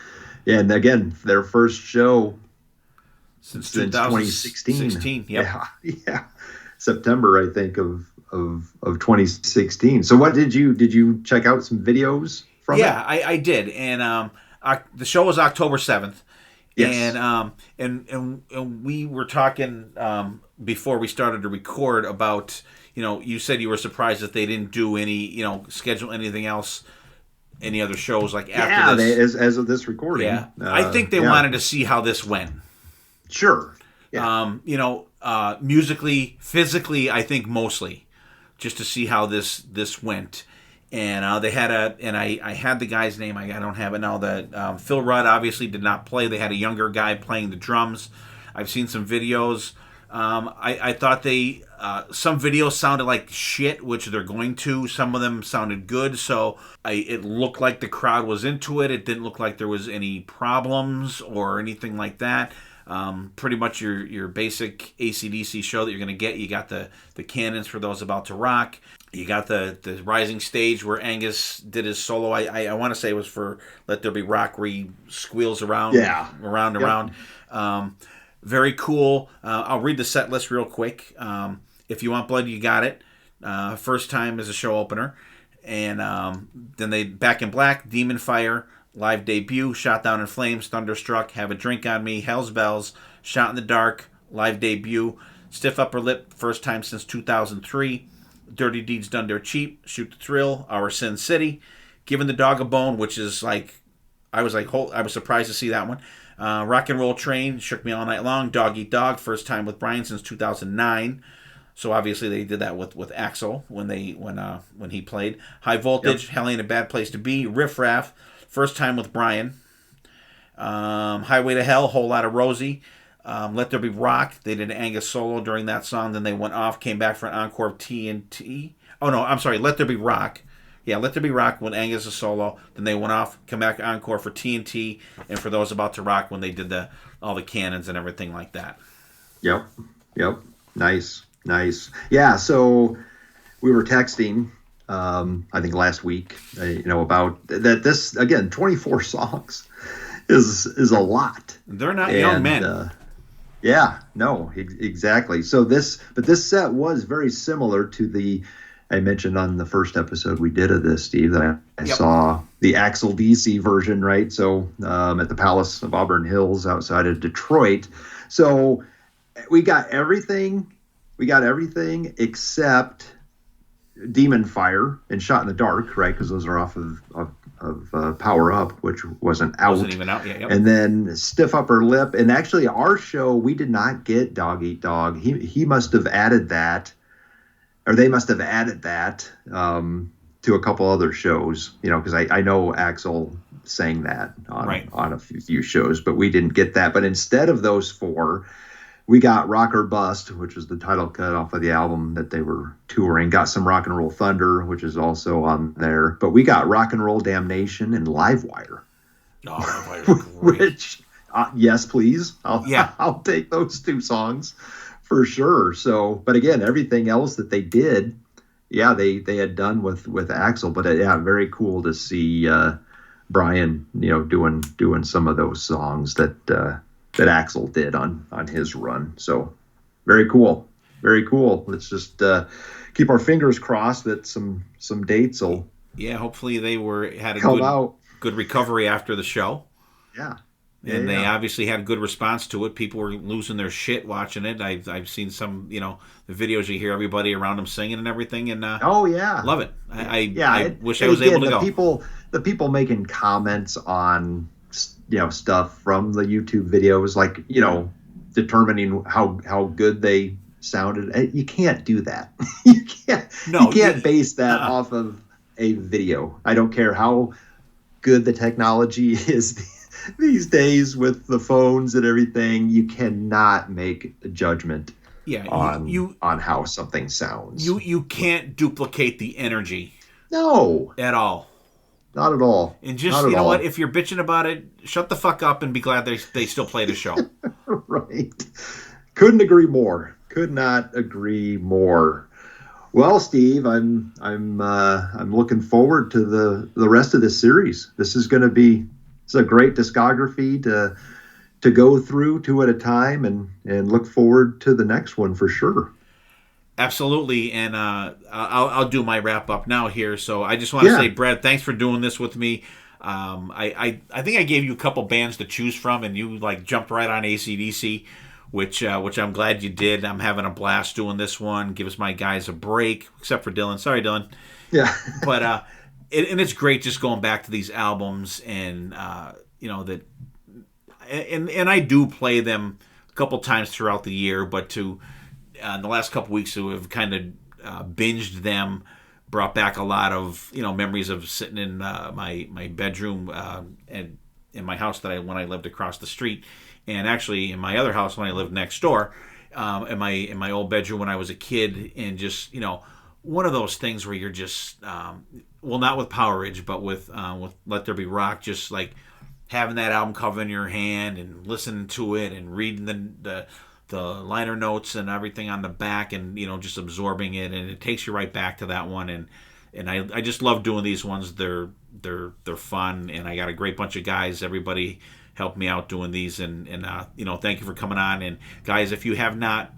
and again, their first show since 2016. Yeah. September, I think, of 2016. So what did you check out some videos from it? Yeah, I did. And the show was October 7th. Yes. And we were talking before we started to record about, you said you were surprised that they didn't do any, schedule anything else, any other shows like after this. As of this recording. Yeah. I think they wanted to see how this went. Sure. Yeah. Musically, physically, I think mostly, just to see how this went. And they had I had the guy's name. I don't have it now. That Phil Rudd obviously did not play. They had a younger guy playing the drums. I've seen some videos. I thought some videos sounded like shit, which they're going to. Some of them sounded good, so it looked like the crowd was into it. It didn't look like there was any problems or anything like that. Pretty much your basic AC/DC show that you're going to get. You got the cannons for those about to rock. You got the rising stage where Angus did his solo. I want to say it was for Let There Be Rock, where he squeals around, around. Very cool. I'll read the set list real quick. If You Want Blood, You Got It. First time as a show opener. And then they Back in Black, Demon Fire, live debut, Shot Down in Flames, Thunderstruck, Have a Drink on Me, Hell's Bells, Shot in the Dark, live debut, Stiff Upper Lip, first time since 2003, Dirty Deeds Done Dirt Cheap, Shoot the Thrill, Our Sin City, Giving the Dog a Bone, which is I was surprised to see that one. Rock and Roll Train, Shook Me All Night Long, Dog Eat Dog, first time with Brian since 2009. So obviously they did that with Axl when he played. High Voltage, yep. Hell Ain't a Bad Place to Be, Riff Raff, first time with Brian. Highway to Hell, Whole Lotta Rosie. Let There Be Rock. They did an Angus solo during that song. Then they went off, came back for an encore of TNT. Oh, no, I'm sorry. Let There Be Rock. Yeah, Let There Be Rock when Angus is solo. Then they went off, come back encore for TNT. And for those about to rock when they did all the cannons and everything like that. Yep. Nice. Yeah, so we were texting, I think last week, about that. This, again, 24 songs is a lot. They're not young men. Yeah, no, exactly. So this set was very similar to I mentioned on the first episode we did of this, Steve, that I saw the Axl DC version, right? So at the Palace of Auburn Hills outside of Detroit. So we got everything except Demon Fire and Shot in the Dark, right? Because those are off of Power Up, which wasn't out. Wasn't even out yet. Yep. And then Stiff Upper Lip. And actually, our show, we did not get Dog Eat Dog. He must have added that, or they must have added that to a couple other shows, because I know Axl sang that on a few shows, but we didn't get that. But instead of those four, we got Rock or Bust, which was the title cut off of the album that they were touring. Got some Rock and Roll Thunder, which is also on there. But we got Rock and Roll Damnation and Livewire. Oh, Livewire's great. Which, yes, please. I'll take those two songs for sure. So, but again, everything else that they did, they had done with Axl. But very cool to see Brian, doing some of those songs that Axl did on his run. So very cool. Let's just keep our fingers crossed that some dates will hopefully they had a come out. Good recovery after the show. And they obviously had a good response to it. People were losing their shit watching it. I've seen some, the videos you hear everybody around them singing and everything. And love it. I wish I was able to go. The people making comments on stuff from the YouTube videos, like determining how good they sounded. You can't do that. You can't base that off of a video. I don't care how good the technology is these days with the phones and everything. You cannot make a judgment on how something sounds. You can't duplicate the energy. No. At all. Not at all. And just, what? If you're bitching about it, shut the fuck up and be glad they still play the show. Right. Couldn't agree more. Could not agree more. Well, Steve, I'm looking forward to the rest of this series. This is going to be a great discography to go through 2 at a time, and look forward to the next one for sure. Absolutely, and I'll do my wrap up now here. So I just want to say, Brad, thanks for doing this with me. I think I gave you a couple bands to choose from, and you jumped right on AC/DC, which I'm glad you did. I'm having a blast doing this one. Gives my guys a break, except for Dylan. Sorry, Dylan. Yeah. But and it's great just going back to these albums, and that, and I do play them a couple times throughout the year, but in the last couple weeks, we have kind of binged them, brought back a lot of memories of sitting in my bedroom and in my house when I lived across the street, and actually in my other house when I lived next door, in my old bedroom when I was a kid, and just one of those things where you're just not with Power Ridge, but with Let There Be Rock, just having that album cover in your hand and listening to it and reading the liner notes and everything on the back, and just absorbing it, and it takes you right back to that one. And I just love doing these ones. They're fun, and I got a great bunch of guys. Everybody helped me out doing these, and thank you for coming on. And guys, if you have not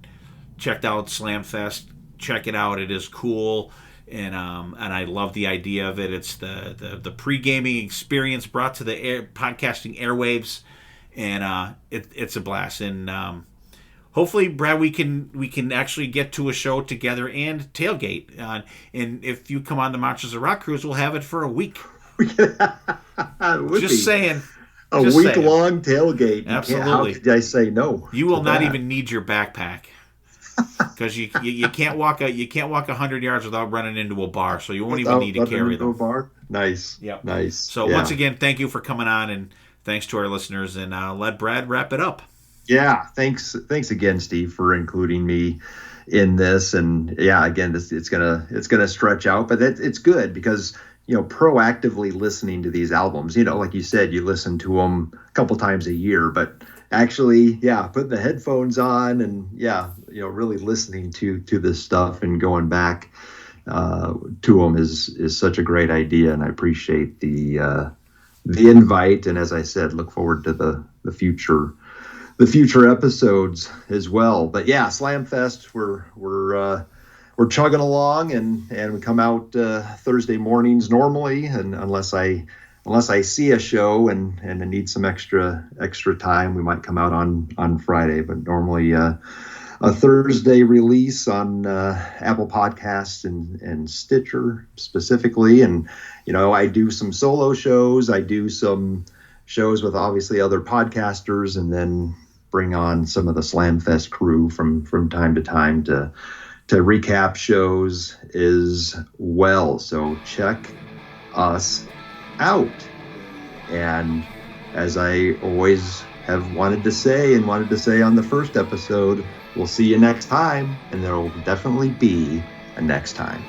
checked out Slamfest, check it out. It is cool, and I love the idea of it. It's the pre-gaming experience brought to the podcasting airwaves, and it's a blast. And hopefully, Brad, we can actually get to a show together and tailgate. And if you come on the Monsters of Rock cruise, we'll have it for a week. Just saying. A week-long tailgate. Absolutely. How could I say no? You will not even need your backpack, because you can't walk 100 yards without running into a bar. So you won't even need to carry them. A bar? Nice. Yep. Nice. So once again, thank you for coming on, and thanks to our listeners. And let Brad wrap it up. Yeah, thanks again, Steve, for including me in this. And again, it's gonna stretch out, but it's good because proactively listening to these albums, like you said, you listen to them a couple times a year, but actually, putting the headphones on and really listening to this stuff and going back to them is such a great idea, and I appreciate the invite. And as I said, look forward to the future episodes as well. But Slamfest, we're chugging along, and we come out Thursday mornings normally, and unless I see a show and I need some extra time, we might come out on Friday, but normally a Thursday release on Apple Podcasts and Stitcher specifically. And I do some solo shows, I do some shows with obviously other podcasters, and then bring on some of the Slamfest crew from time to time to recap shows as well. So check us out. And as I always have wanted to say on the first episode, we'll see you next time, and there will definitely be a next time.